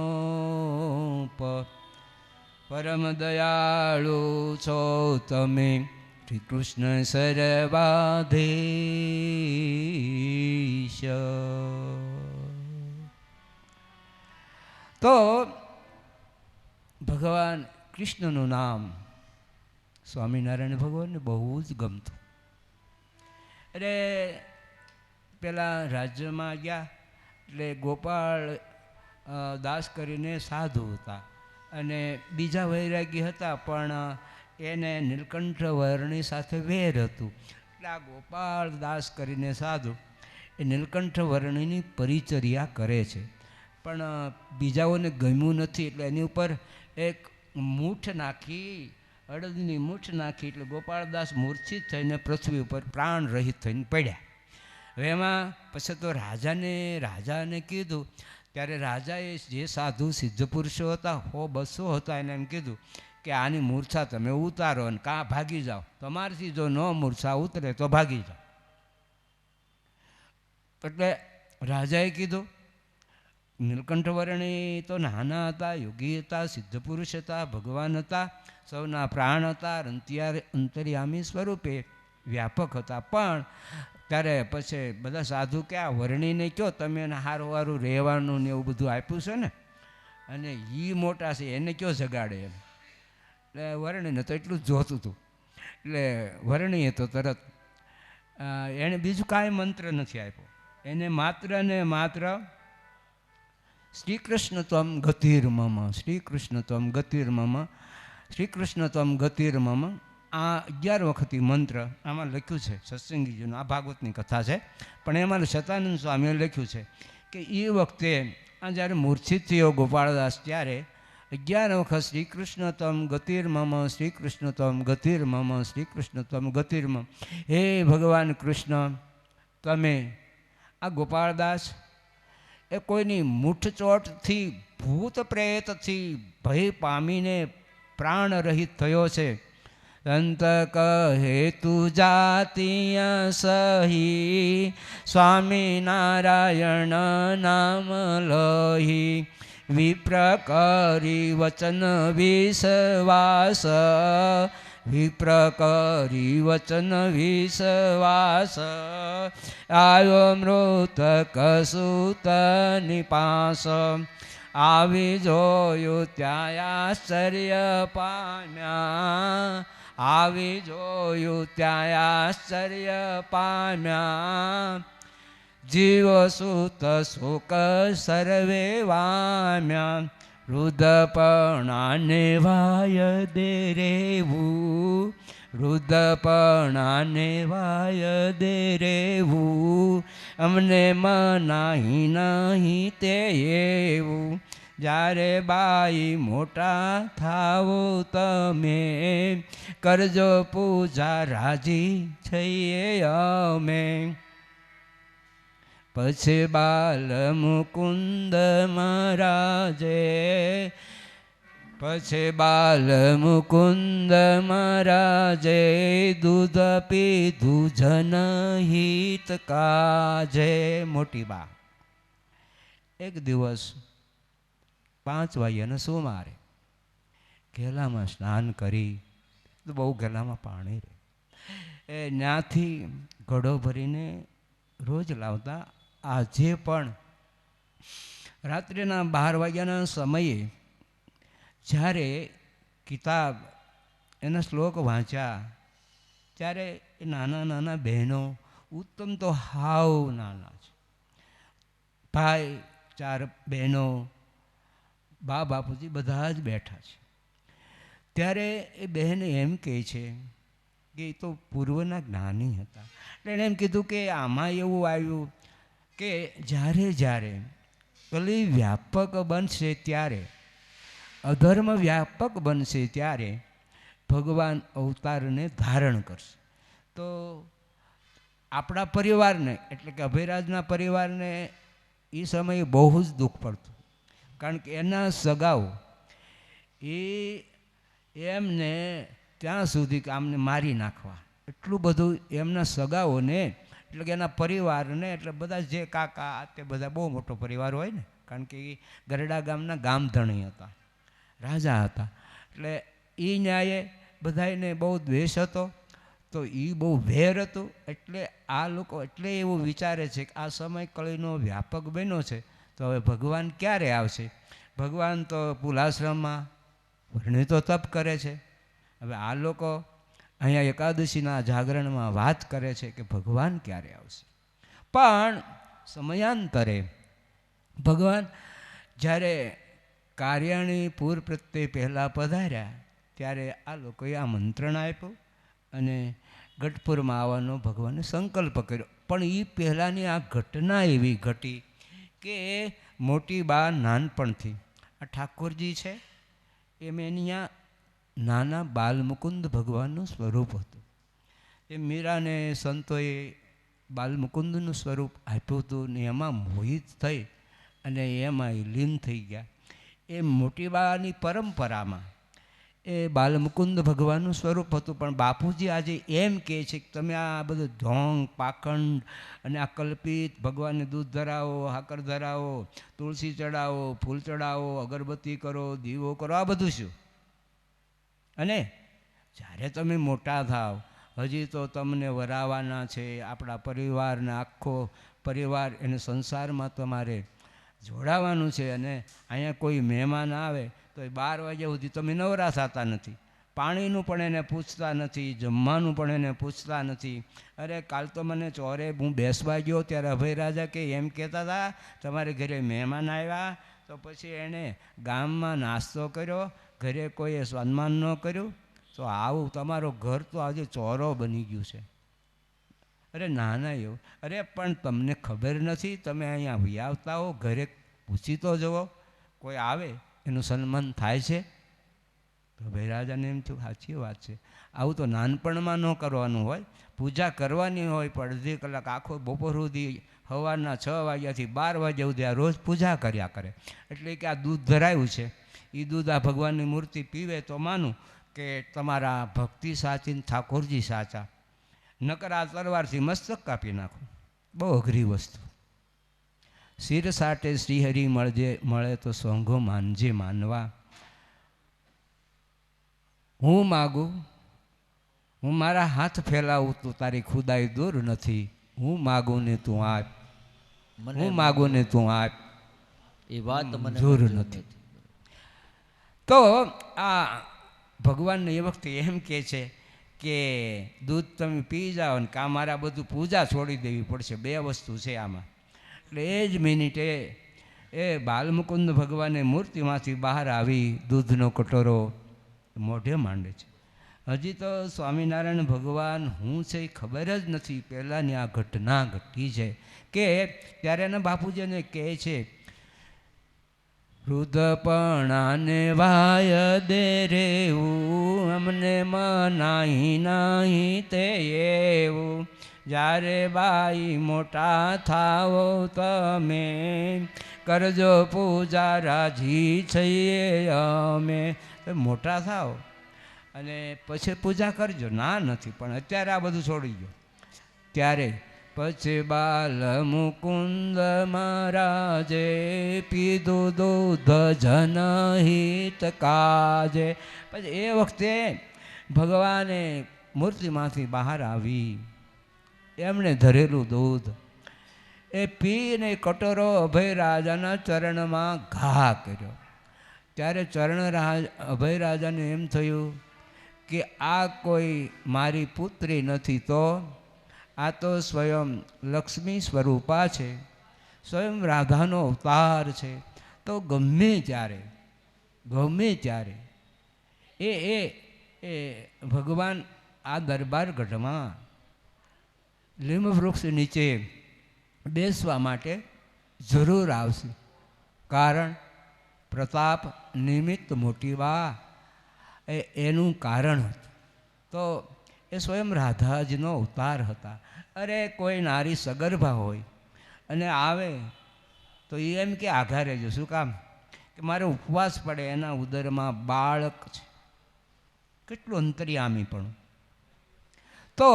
પરમ દયાળુ છો તમે શ્રી કૃષ્ણ સર્વાધીશ. તો ભગવાન કૃષ્ણનું નામ સ્વામિનારાયણ ભગવાનને બહુ જ ગમતું. એટલે પેલા રાજ્યમાં ગયા એટલે ગોપાળ દાસ કરીને સાધુ હતા, અને બીજા વૈરાગી હતા, પણ એને નીલકંઠ વર્ણી સાથે વેર હતું. એટલે આ ગોપાળદાસ કરીને સાધુ એ નીલકંઠ વર્ણિની પરિચર્યા કરે છે, પણ બીજાઓને ગમ્યું નથી એટલે એની ઉપર એક મૂઠ નાખી, અડદની મૂઠ નાખી, એટલે ગોપાળદાસ મૂર્છિત થઈને પૃથ્વી ઉપર પ્રાણ રહિત થઈને પડ્યા. હવે એમાં પછી તો રાજાને કીધું, ત્યારે રાજાએ જે સાધુ સિદ્ધ પુરુષો હતા 100-200 હતા એને એમ કીધું કે આની મૂર્છા તમે ઉતારો અને કાં ભાગી જાઓ, તમારથી જો ન મૂર્છા ઉતરે તો ભાગી જાઓ. એટલે રાજાએ કીધું. નીલકંઠ વર્ણી તો નાના હતા, યોગી હતા, સિદ્ધ પુરુષ હતા, ભગવાન હતા, સૌના પ્રાણ હતા, અંતર્યામી સ્વરૂપે વ્યાપક હતા. પણ ત્યારે પછી બધા સાધુ કે આ વર્ણીને કહો તમે એને સારું સારું રહેવાનું ને એવું બધું આપ્યું છે ને, અને એ મોટા છે એને કયો જગાડે એમ. એટલે વર્ણીને તો એટલું જ જોતું હતું. એટલે વર્ણીએ તો તરત એણે બીજું કાંઈ મંત્ર નથી આપ્યો, એને માત્ર ને માત્ર શ્રી કૃષ્ણ ત્વમ ગતિર્મમ, શ્રી કૃષ્ણ ત્વમ ગતિર્મમ, શ્રી કૃષ્ણ ત્વમ ગતિર્મમ, આ 11 વખત મંત્ર આમાં લખ્યું છે સત્સંગીજીનું. આ ભાગવતની કથા છે, પણ એમાં સતાનંદ સ્વામીએ લખ્યું છે કે એ વખતે આ જ્યારે મૂર્છિત થયો ગોપાળદાસ ત્યારે 11 વખત શ્રી કૃષ્ણ ત્વમ ગતિર્મમ, શ્રી કૃષ્ણ ત્વમ ગતિર્મમ, શ્રી કૃષ્ણ ત્વમ ગતિર્મમ. હે ભગવાન કૃષ્ણ, તમે આ ગોપાળદાસ એ કોઈની મૂઠચોટથી ભૂત પ્રેતથી ભય પામીને પ્રાણ રહિત થયો છે. સંત કહે તું જાતિય સહી, સ્વામિનારાયણ નામ લહી, વિપ્ર કરી વચન વિશ્વાસ, વિપ્ર કરી વચન વિશ્વાસ, આયો મૃતક સૂતની પાસ, આવી જોયું ત્યાં આશ્ચર્ય પામ્યા, આવી જોયું ત્યાં આશ્ચર્ય પામ્યા, જીવ સુત સુખ સર્વે વામ્યા, રુદપણાને વાય દે રેવું, રુદપણાને વાય દે રેવું, અમને મનાહી નહીં તે એવું, જ્યારે બાઈ મોટા થાવો તમે, કરજો પૂજા રાજી છીએ અમે. પછી બાલ મુકુંદ મહારાજે, પછી બાલ મુકુંદ મહારાજે, દૂધ પીધું જનહિત કાજે. મોટી બા એક દિવસ 5 વાગ્યાના સુમારે ઘેલામાં સ્નાન કરી, બહુ ઘેલામાં પાણી રહે, એ ત્યાંથી ઘડો ભરીને રોજ લાવતા. આજે પણ રાત્રિના 12 વાગ્યાના સમયે જ્યારે કિતાબ એના શ્લોક વાંચ્યા ત્યારે એ નાના નાના બહેનો, ઉત્તમ તો હાવ નાના છે, ભાઈ 4 બહેનો, બા બાપુજી બધા જ બેઠા છે. ત્યારે એ બહેન એમ કહે છે કે એ તો પૂર્વના જ્ઞાની હતા. એટલે એણે એમ કીધું કે આમાં એવું આવ્યું કે જ્યારે જ્યારે કલી વ્યાપક બનશે ત્યારે, અધર્મ વ્યાપક બનશે ત્યારે ભગવાન અવતારને ધારણ કરશે. તો આપણા પરિવારને એટલે કે અભયરાજના પરિવારને એ સમયે બહુ જ દુઃખ પડતું, કારણ કે એના સગાઓ એમને ત્યાં સુધી કે આમને મારી નાખવા, એટલું બધું એમના સગાઓને એટલે કે એના પરિવારને, એટલે બધા જે કાકા તે બધા બહુ મોટો પરિવાર હોય ને, કારણ કે એ ગરડા ગામના ગામધણી હતા, રાજા હતા. એટલે એ ન્યાયે બધાને બહુ દ્વેષ હતો, તો એ બહુ વેર હતું. એટલે આ લોકો એટલે એવું વિચારે છે કે આ સમય કળીનો વ્યાપક બન્યો છે, તો હવે ભગવાન ક્યારે આવશે. ભગવાન તો પુલાશ્રમમાં વર્ણિ તો તપ કરે છે. હવે આ લોકો અહીંયા એકાદશીના જાગરણમાં વાત કરે છે કે ભગવાન ક્યારે આવશે. પણ સમયાંતરે ભગવાન જ્યારે કાર્યાણી પૂર પ્રત્યે પહેલાં પધાર્યા ત્યારે આ લોકોએ આમંત્રણ આપ્યું અને ગઢપુરમાં આવવાનો ભગવાને સંકલ્પ કર્યો. પણ એ પહેલાંની આ ઘટના એવી ઘટી કે મોટી બા નાનપણથી આ ઠાકોરજી છે એમ એની ત્યાં નાના બાલમુકુંદ ભગવાનનું સ્વરૂપ હતું. એ મીરાને સંતોએ બાલમુકુંદનું સ્વરૂપ આપ્યું હતું ને એમાં મોહિત થઈ અને એમાં એ લીન થઈ ગયા. એ મોટી બાની પરંપરામાં એ બાલમુકુંદ ભગવાનનું સ્વરૂપ હતું. પણ બાપુજી આજે એમ કહે છે કે તમે આ બધું ઢોંગ પાખંડ અને આ કલ્પિત ભગવાનને દૂધ ધરાવો, હાકર ધરાવો, તુલસી ચડાવો, ફૂલ ચડાવો, અગરબત્તી કરો, દીવો કરો, આ બધું શું? અને જ્યારે તમે મોટા થાવ હજી તો તમને વરાવાના છે. આપણા પરિવારને આખો પરિવાર એને સંસારમાં તમારે જોડાવાનું છે. અને અહીંયા કોઈ મહેમાન આવે તો એ 12 વાગ્યા સુધી તમે નવરા થતા નથી. પાણીનું પણ એને પૂછતા નથી, જમવાનું પણ એને પૂછતા નથી. અરે કાલ તો મને ચોરે હું બેસવા ગયો ત્યારે અભય રાજા કે એમ કહેતા હતા તમારે ઘરે મહેમાન આવ્યા તો પછી એણે ગામમાં નાસ્તો કર્યો, ઘરે કોઈએ સન્માન ન કર્યું, તો આવું તમારો ઘર તો આજે ચોરો બની ગયું છે. અરે ના ના એવું. અરે પણ તમને ખબર નથી, તમે અહીંયા વિયાવતા હો, ઘરે પૂછી તો જુઓ, કોઈ આવે એનું સન્માન થાય છે? તો ભાઈ રાજાને એમ થયું સાચી વાત છે. આવું તો નાનપણમાં ન કરવાનું હોય, પૂજા કરવાની હોય પણ અડધી કલાક આખો બપોર સુધી સવારના 6 વાગ્યાથી 12 વાગ્યા સુધી આ રોજ પૂજા કર્યા કરે. એટલે કે આ દૂધ ધરાયું છે એ દૂધ આ ભગવાનની મૂર્તિ પીવે તો માનું કે તમારા ભક્તિ સાચી, ઠાકોરજી સાચા. નકર આ તલવારથી મસ્તક કાપી નાખો, બહુ અઘરી વસ્તુ. શિર સાટે શ્રીહરિ મળે તો સોંઘો માનજે માનવા. હું માગું, હું મારા હાથ ફેલાવું તો તારી ખુદાઈ દૂર નથી. હું માગું ને તું આપ, હું માગું ને તું આપ, એ વાત મને મંજૂર નથી. તો આ ભગવાનને એ વખતે એમ કહે છે કે દૂધ તમે પી જાઓ ને કાં મારા બધું પૂજા છોડી દેવી પડશે. 2 વસ્તુ છે આમાં. એટલે એ જ મિનિટે એ બાલમુકુંદ ભગવાને મૂર્તિમાંથી બહાર આવી દૂધનો કટોરો મોઢે માંડે છે. હજી તો સ્વામિનારાયણ ભગવાન હું છે એ ખબર જ નથી. પહેલાંની આ ઘટના ઘટી છે કે ત્યારે એના બાપુજીને કહે છે વૃદ્ધપણાને વાય દે રેવું, અમને મનાઈ નહીં તે એવું. જ્યારે બાઈ મોટા થાવો તમે, કરજો પૂજા રાજી છીએ અમે. મોટા થાવ અને પછી પૂજા કરજો, ના નથી, પણ અત્યારે આ બધું છોડી દો. ત્યારે પછી બાલ મુકુંદ મહારાજે પીધું દૂધ જનહિત કાજે. પછી એ વખતે ભગવાને મૂર્તિમાંથી બહાર આવી એમણે ધરેલું દૂધ એ પીને કટોરો અભય રાજાના ચરણમાં ઘા કર્યો. ત્યારે અભય રાજાને એમ થયું કે આ કોઈ મારી પુત્રી નથી, તો આ તો સ્વયં લક્ષ્મી સ્વરૂપા છે, સ્વયં રાધાનો અવતાર છે. તો ગમે ત્યારે એ ભગવાન આ દરબાર ગઢમાં લીંબ વૃક્ષ નીચે બેસવા માટે જરૂર આવશે. કારણ પ્રતાપ નિમિત્ત મોટી બા એનું કારણ હતું. તો એ સ્વયં રાધાજીનો અવતાર હતા. અરે કોઈ નારી સગર્ભા હોય અને આવે તો એમ કે આઘા રહેજો. શું કામ? કે મારે ઉપવાસ પડે, એના ઉદરમાં બાળક છે. કેટલું અંતર્યામી પણ. તો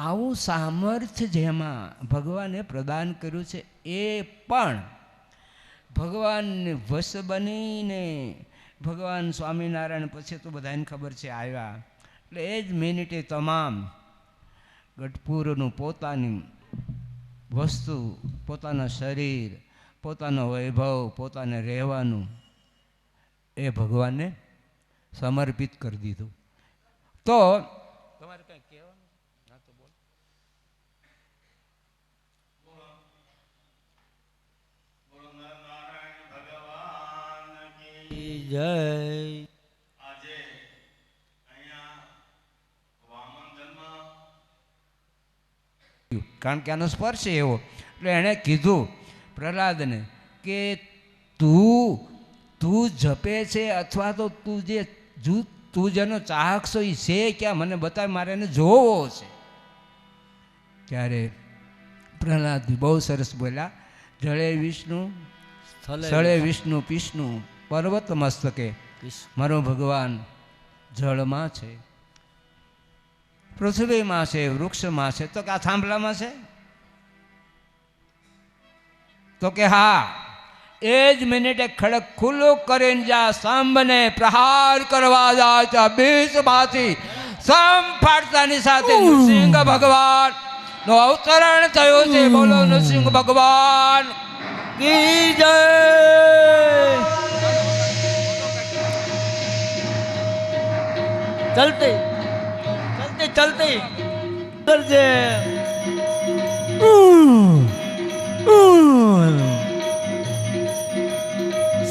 આવું સામર્થ્ય જેમાં ભગવાને પ્રદાન કર્યું છે, એ પણ ભગવાનને વશ બનીને ભગવાન સ્વામિનારાયણ પછી તો બધાને ખબર છે આવ્યા. એટલે એ જ મિનિટે તમામ ગઢપુરનું પોતાની વસ્તુ, પોતાના શરીર, પોતાનો વૈભવ, પોતાને રહેવાનું એ ભગવાનને સમર્પિત કરી દીધું. તો તમારે કંઈ કહેવાનું? ના તો બોલ. જય. આજે અહીંયા વામન ગયું, કારણ કે આનો સ્પર્શ એવો. એટલે એણે કીધું પ્રહલાદને કે તું જપે છે અથવા તો તું જેનો ચાહક છો એ છે ક્યાં, મને બતાવ, મારે એને જોવો છે. ત્યારે પ્રહલાદ બહુ સરસ બોલ્યા, જળે વિષ્ણુ સ્થળે વિષ્ણુ વિષ્ણુ પર્વત મસ્તકે, મારો ભગવાન જળમાં છે, પૃથ્વીમાં છે, વૃક્ષમાં છે. તો કે આ થાંભલામાં છે? તો કે હા. એ જ મિનિટે ખડક ખુલ્લું કરીને જ્યાં સાંભને પ્રહાર કરવા જાય ત્યાં બીજમાંથી સામ ફાટતાની સાથે નૃસિંહ ભગવાન નો અવતરણ થયું છે. બોલો નૃસિંહ ભગવાન કી જય. ચલતે ચલતે ચલતે કરજે.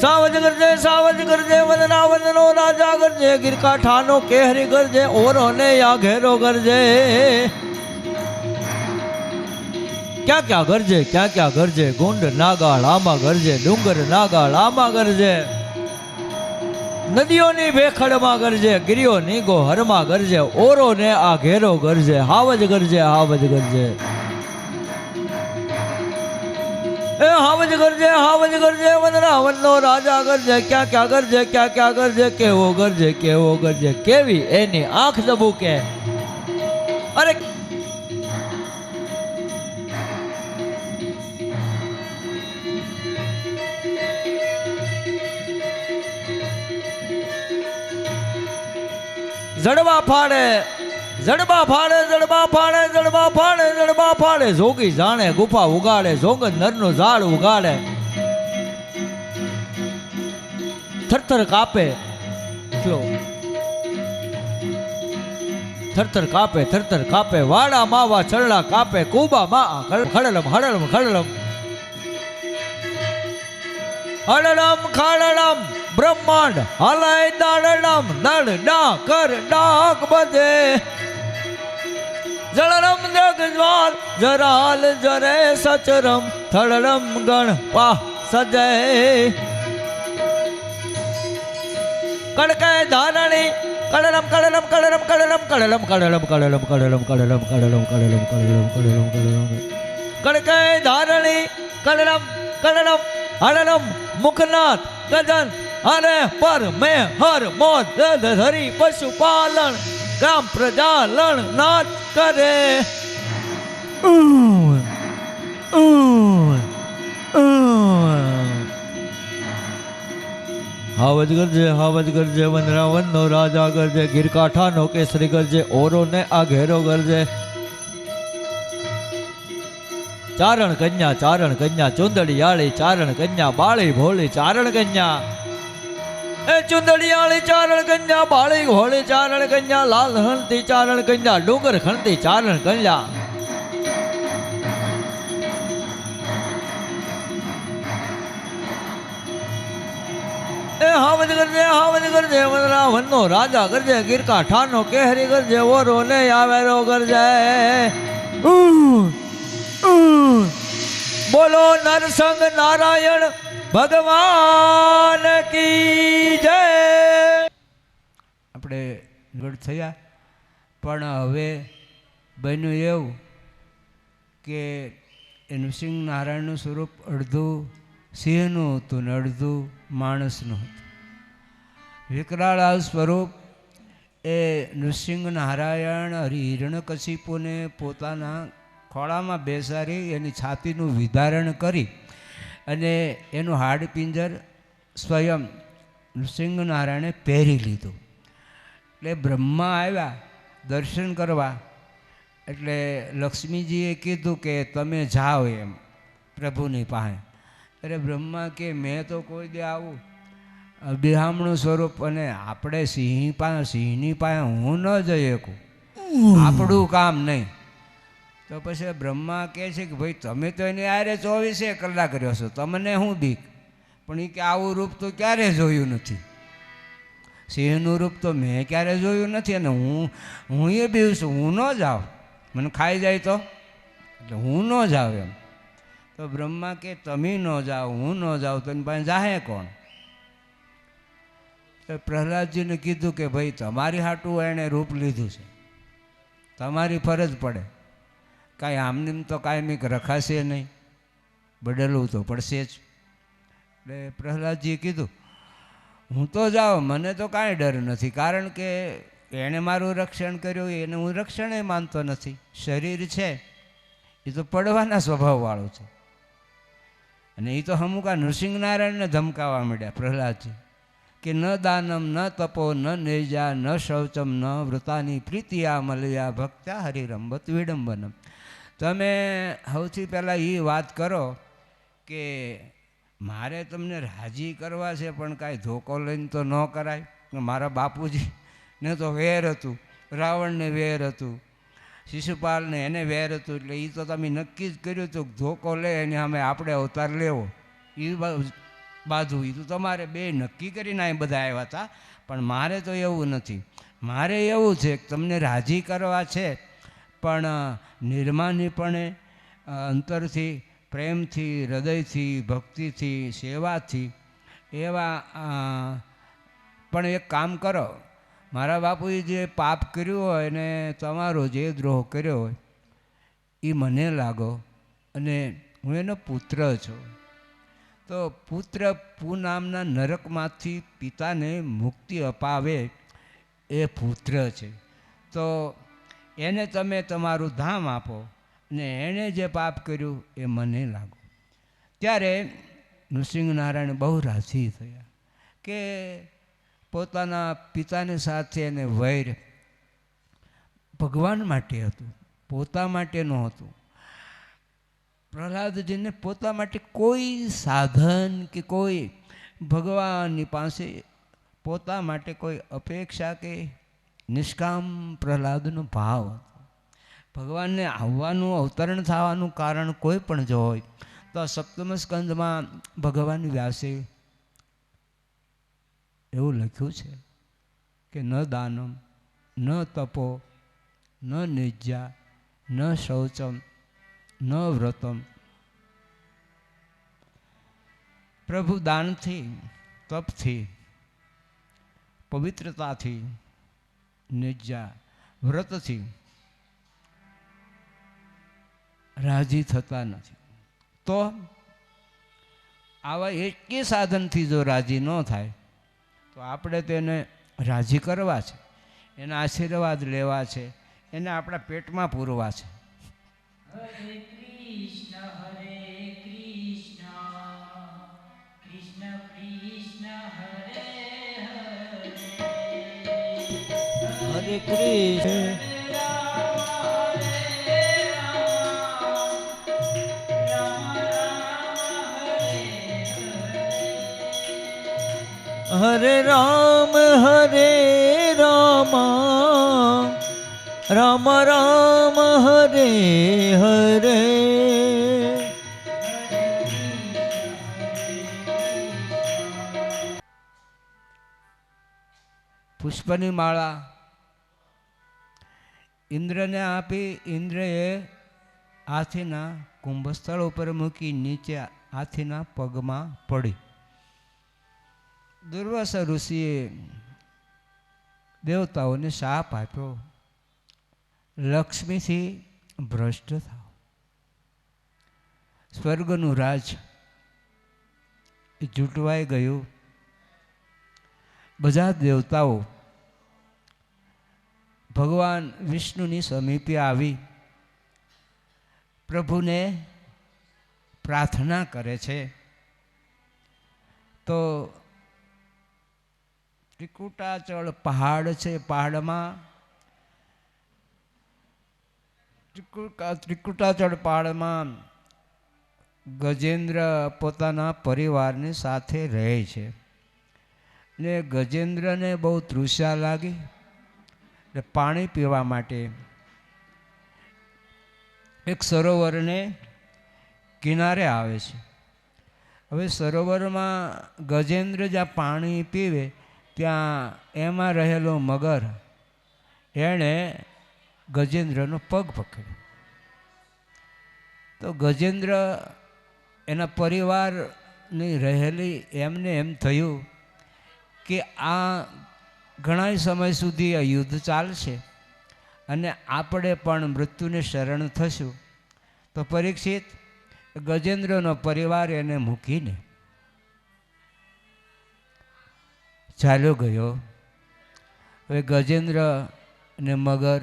સાવજ કરજે વંદના વંદનો રાજા કરજે, ગિરકા ઠાનો કેહરી કરજે, ઓરો ને યા ઘેરો કરજે. ક્યાં ક્યાં ગરજે, ક્યાં ક્યાં ગરજે, ગુંડ નાગાળ આમાં ગરજે, ડુંગર નાગાળ આમાં ગરજે, નદીઓની ભેખડમાં ગરજે, ગિરિયોની ગોહરમાં ગરજે, ઓરો ને આ ઘેરો ગરજે, હાવજ ગરજે, હાવજ ગરજે. એ હાવજ ગરજે વંદના વંદનો રાજા ગરજે, ક્યાં ક્યાં ગરજે, ક્યાં ક્યાં ગરજે, કેવો ગરજે, કેવો ગરજે, કેવી એની આંખ દબુકે. અરે જડબા ફાડે, જડબા ફાડે, જડબા ફાડે, જડબા ફાડે, જડબા ફાડે, જોગી જાણે ગુફા ઉગાડે, જોગન નરનું ઝાડ ઉગાડે. થરથર કાપે, થરથર કાપે, થરથર કાપે, વાડા માવા ચરડા કાપે, કુબા માં ખડલમ હડલમ ખડલમ, હડલમ ખાડલમ બ્રહ્માંડ હલાય દાડડમ દડ ડા કર ડાક બધે. જળરમ જગજ્વાલ જરાલ જરે સચરમ, થળરમ ગણ પા સજય. કડકે ધારણી કડલમ કડલમ કડલમ કડલમ કડલમ કડલમ કડલમ કડલમ કડલમ કડલમ કડલમ કડલમ કડલમ કડલમ, કડકે ધારણી કડલમ કડલમ હડલમ મુખનાથ ગજન અરે પર મેં હર મોદ હરી પશુપાલન ગ્રામ પ્રજાલન નાચ કરે. હાવજ ગરજે વંદના વંદનો રાજા ગરજે, ગીરકાંઠાનો કેસરી ગરજે, ઓરો ને આ ઘેરો ગરજે. ચારણ કન્યા ચુંદડિયાળી, ચારણ કન્યા બાળી ભોળી, ચારણ કન્યા એ ચુંદડિયાળી, ચારણ કન્યા બાળી ભોળી, ચારણ કન્યા લાલ હણતી, ચારણ કન્યા ડુંગર ખણતી, ચારણ કન્યા. એ હાવજ ગરજે વંદના વંદનો રાજા ગરજે, ગીરકાંઠાનો કેહરી ગરજે, ઓરો ને આવેરો ગરજે. બોલો નરસંગ નારાયણ ભગવાન કી જય. આપણે ગઢ થયા, પણ હવે બન્યું એવું કે એ નૃસિંહ નારાયણનું સ્વરૂપ અડધું સિંહનું હતું ને અડધું માણસનું હતું. વિકરાળ સ્વરૂપ એ નૃસિંહ નારાયણ હિરણ્યકશિપુને પોતાના ખોળામાં બેસાડી એની છાતીનું વિધારણ કરી અને એનું હાડપિંજર સ્વયં નૃસિંહ નારાયણે પહેરી લીધું. એટલે બ્રહ્મા આવ્યા દર્શન કરવા, એટલે લક્ષ્મીજીએ કીધું કે તમે જાઓ એમ પ્રભુની પાસે. અરે બ્રહ્મા કે મેં તો કોઈ દે આવું બિહામણું સ્વરૂપ, અને આપણે સિંહની પાસે હું ન જઈ શકું, આપણું કામ નહીં. તો પછી બ્રહ્મા કહે છે કે ભાઈ તમે તો એની આરે 24 કલાક રહ્યો છો, તમને શું બીક? પણ એ કે આવું રૂપ તો ક્યારે જોયું નથી, સિંહનું રૂપ તો મેં ક્યારે જોયું નથી, અને હું એ બીવ છું, હું ન જાઉં, મને ખાઈ જાય તો. એટલે હું ન જાઉં એમ. તો બ્રહ્મા કે તમે ન જાઓ, હું ન જાઉં, તો એની પાસે જાહે કોણ? તો પ્રહલાદજીને કીધું કે ભાઈ તમારી હાટું એણે રૂપ લીધું છે, તમારી ફરજ પડે. કાંઈ આમનેમ તો કાયમિક રખાશે નહીં, બદલવું તો પડશે જ. એટલે પ્રહલાદજીએ કીધું હું તો જાઉં, મને તો કાંઈ ડર નથી, કારણ કે એણે મારું રક્ષણ કર્યું, એને હું રક્ષણે માનતો નથી. શરીર છે એ તો પડવાના સ્વભાવવાળું છે. અને એ તો અમુક આ નૃસિંહનારાયણને ધમકાવવા માંડ્યા પ્રહલાદજી કે ન દાનમ ન તપો ન નેજા ન શૌચમ ન વૃતાની પ્રીતિયા મલયા ભક્ત્યા હરિરંબત વિડંબનમ. તમે સૌથી પહેલાં એ વાત કરો કે મારે તમને રાજી કરવા છે, પણ કાંઈ ધોકો લઈને તો ન કરાય. મારા બાપુજીને તો વેર હતું, રાવણને વેર હતું, શિશુપાલને એને વેર હતું. એટલે એ તો તમે નક્કી જ કર્યું હતું ધોકો લે એને અમે આપણે અવતાર લેવો. એ બાજુ એ તો તમારે બે નક્કી કરીને અહીં બધા આવ્યા હતા, પણ મારે તો એવું નથી. મારે એવું છે કે તમને રાજી કરવા છે, પણ નિર્માનીપણે અંતરથી, પ્રેમથી, હૃદયથી, ભક્તિથી, સેવાથી એવા. પણ એક કામ કરો, મારા બાપુએ જે પાપ કર્યું હોય ને તમારો જે દ્રોહ કર્યો હોય એ મને લાગો, અને હું એનો પુત્ર છું. તો પુત્ર પૂ નામના નરકમાંથી પિતાને મુક્તિ અપાવે એ પુત્ર છે. તો એને તમે તમારું ધામ આપો, ને એણે જે પાપ કર્યું એ મને લાગો. ત્યારે નૃસિંહનારાયણ બહુ રાજી થયા કે પોતાના પિતાની સાથે એને વૈર ભગવાન માટે હતું, પોતા માટે નહોતું. પ્રહલાદજીને પોતા માટે કોઈ સાધન કે કોઈ ભગવાનની પાસે પોતા માટે કોઈ અપેક્ષા કે નિષ્કામ પ્રહલાદનો ભાવ હતો. ભગવાનને આવવાનું, અવતરણ થવાનું કારણ કોઈ પણ જો હોય તો સપ્તમ સ્કંદમાં ભગવાન વ્યાસે એવું લખ્યું છે કે ન દાનમ ન તપો ન નિજ્જા ન શૌચમ ન વ્રતમ. પ્રભુ દાનથી, તપથી, પવિત્રતાથી, નિજ્જા વ્રતથી રાજી થતા નથી. તો આવા એકે સાધનથી જો રાજી ન થાય તો આપણે તેને રાજી કરવા છે, એના આશીર્વાદ લેવા છે, એને આપણા પેટમાં પૂરવા છે. હરે કૃષ્ણ કૃષ્ણ કૃષ્ણ હરે હરે હરે કૃષ્ણ હરે રામ રામ રામ હરે હરે. પુષ્પની માળા ઇન્દ્રને આપી. ઇન્દ્રએ હાથીના કુંભસ્થળ ઉપર મૂકી, નીચે હાથીના પગમાં પડી. દુર્વાસા ઋષિએ દેવતાઓને શાપ આપ્યો, લક્ષ્મીથી ભ્રષ્ટ થાવ. સ્વર્ગનું રાજ એ જૂટવાઈ ગયું. બધા દેવતાઓ ભગવાન વિષ્ણુની સમીપે આવી પ્રભુને પ્રાર્થના કરે છે. તો ત્રિકુટાચળ પહાડ છે, પહાડમાં ત્રિકુટાચળ પહાડમાં ગજેન્દ્ર પોતાના પરિવારની સાથે રહે છે. ને ગજેન્દ્રને બહુ તૃષા લાગી, એટલે પાણી પીવા માટે એક સરોવરને કિનારે આવે છે. હવે સરોવરમાં ગજેન્દ્ર જ્યાં પાણી પીવે ત્યાં એમાં રહેલો મગર એણે ગજેન્દ્રનો પગ પકડ્યો. તો ગજેન્દ્ર એના પરિવારની રહેલી એમને એમ થયું કે આ ઘણા સમય સુધી આ યુદ્ધ ચાલશે અને આપણે પણ મૃત્યુને શરણ થશું. તો પરીક્ષિત ગજેન્દ્રનો પરિવાર એને મૂકીને ચાલ્યો ગયો. હવે ગજેન્દ્ર અને મગર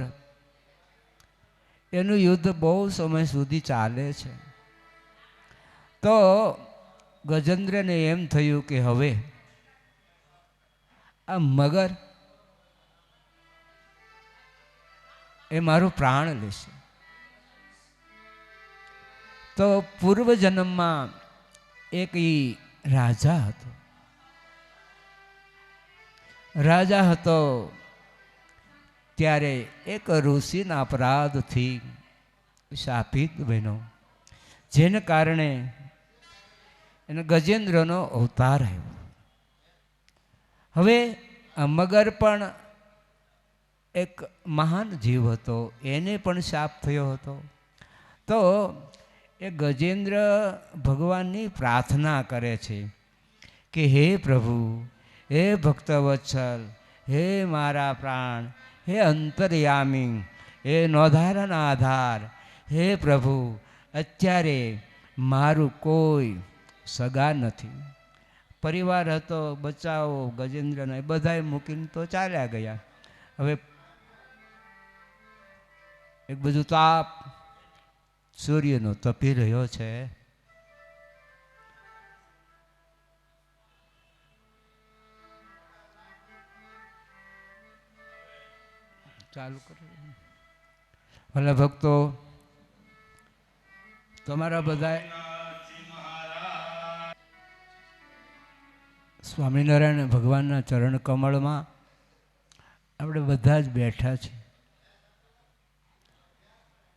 એનું યુદ્ધ બહુ સમય સુધી ચાલે છે. તો ગજેન્દ્રને એમ થયું કે હવે આ મગર એ મારું પ્રાણ લેશે. તો પૂર્વજન્મમાં એક રાજા હતો. રાજા હતો ત્યારે એક ઋષિના અપરાધથી શાપિત બન્યો, જેને કારણે એને ગજેન્દ્રનો અવતાર આવ્યો. હવે આ મગર પણ એક મહાન જીવ હતો, એને પણ શાપ થયો હતો. તો એ ગજેન્દ્ર ભગવાનની પ્રાર્થના કરે છે કે હે પ્રભુ, હે ભક્તવત્સલ, હે મારા પ્રાણ, હે અંતર્યામી, હે નોધારાના આધાર, હે પ્રભુ, અત્યારે મારું કોઈ સગા નથી. પરિવાર હતો, બચાવો ગજેન્દ્રને, બધાએ મૂકીને તો ચાલ્યા ગયા. હવે એક બધું તાપ સૂર્યનો તપી રહ્યો છે. ચાલુ કરો. ભલે ભક્તો, તમારા બધા સ્વામિનારાયણ ભગવાનના ચરણ કમળમાં આપણે બધા જ બેઠા છીએ.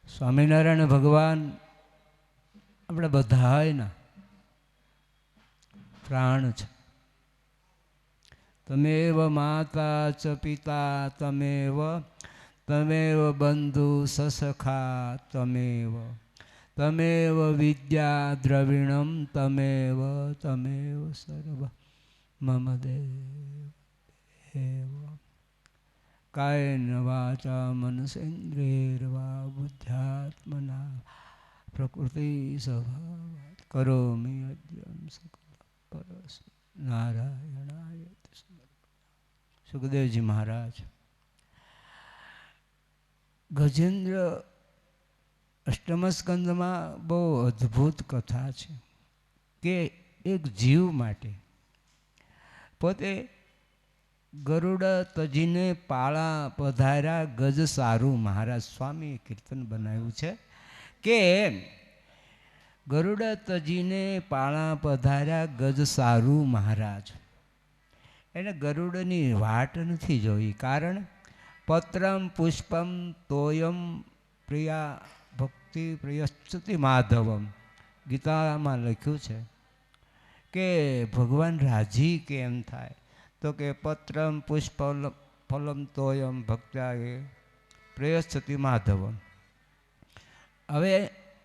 સ્વામિનારાયણ ભગવાન આપણે બધાયના પ્રાણ છે. તમેવ માતા ચ પિતા તમેવ, તમેવ બંધુ સસખા તમેવ, તમેવ વિદ્યા દ્રવિણમ તમેવ, તમેવ સર્વ મમ દેવ. કાયેન વાચા મનસેન્દ્રિયર્વા બુદ્ધ્યાત્મના પ્રકૃતિ સ્વભાવાત કરોમિ યજ્ઞં સકલ પરસ્મૈ નારાયણાય. સુખદેવજી મહારાજ. ગજેન્દ્ર અષ્ટમ સ્કંદમાં બહુ અદ્ભુત કથા છે કે એક જીવ માટે પોતે ગરુડ તજીને પાળા પધાર્યા ગજ સારું. મહારાજ સ્વામી કીર્તન બનાવ્યું છે કે ગરુડ તજીને પાળા પધાર્યા ગજ સારું મહારાજ. એને ગરુડની વાટ નથી જોઈ, કારણ પત્રમ પુષ્પમ તોયમ પ્રિયા ભક્તિ પ્રિયસ્તુતિ માધવમ. ગીતામાં લખ્યું છે કે ભગવાન રાજી કેમ થાય, તો કે પત્રમ પુષ્પ ફલમ તોયમ ભક્ત્યાએ પ્રેયસ્તી માધવમ. હવે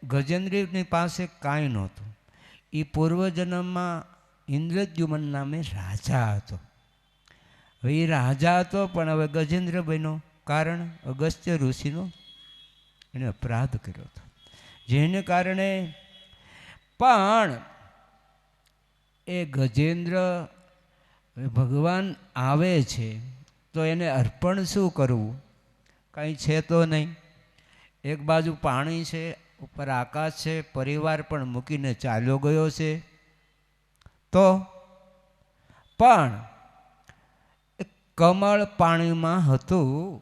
ગજેન્દ્રની પાસે કાંઈ નહોતું. એ પૂર્વજન્મમાં ઇન્દ્રદ્યુમન નામે રાજા હતો. હવે એ રાજા હતો, પણ હવે ગજેન્દ્ર બન્યો, કારણ અગસ્ત્ય ઋષિનો એને અપરાધ કર્યો હતો, જેને કારણે પણ એ ગજેન્દ્ર ભગવાન આવે છે તો એને અર્પણ શું કરવું, કંઈ છે તો નહીં. એક બાજુ પાણી છે, ઉપર આકાશ છે, પરિવાર પણ મૂકીને ચાલ્યો ગયો છે. તો પણ એક કમળ પાણીમાં હતું.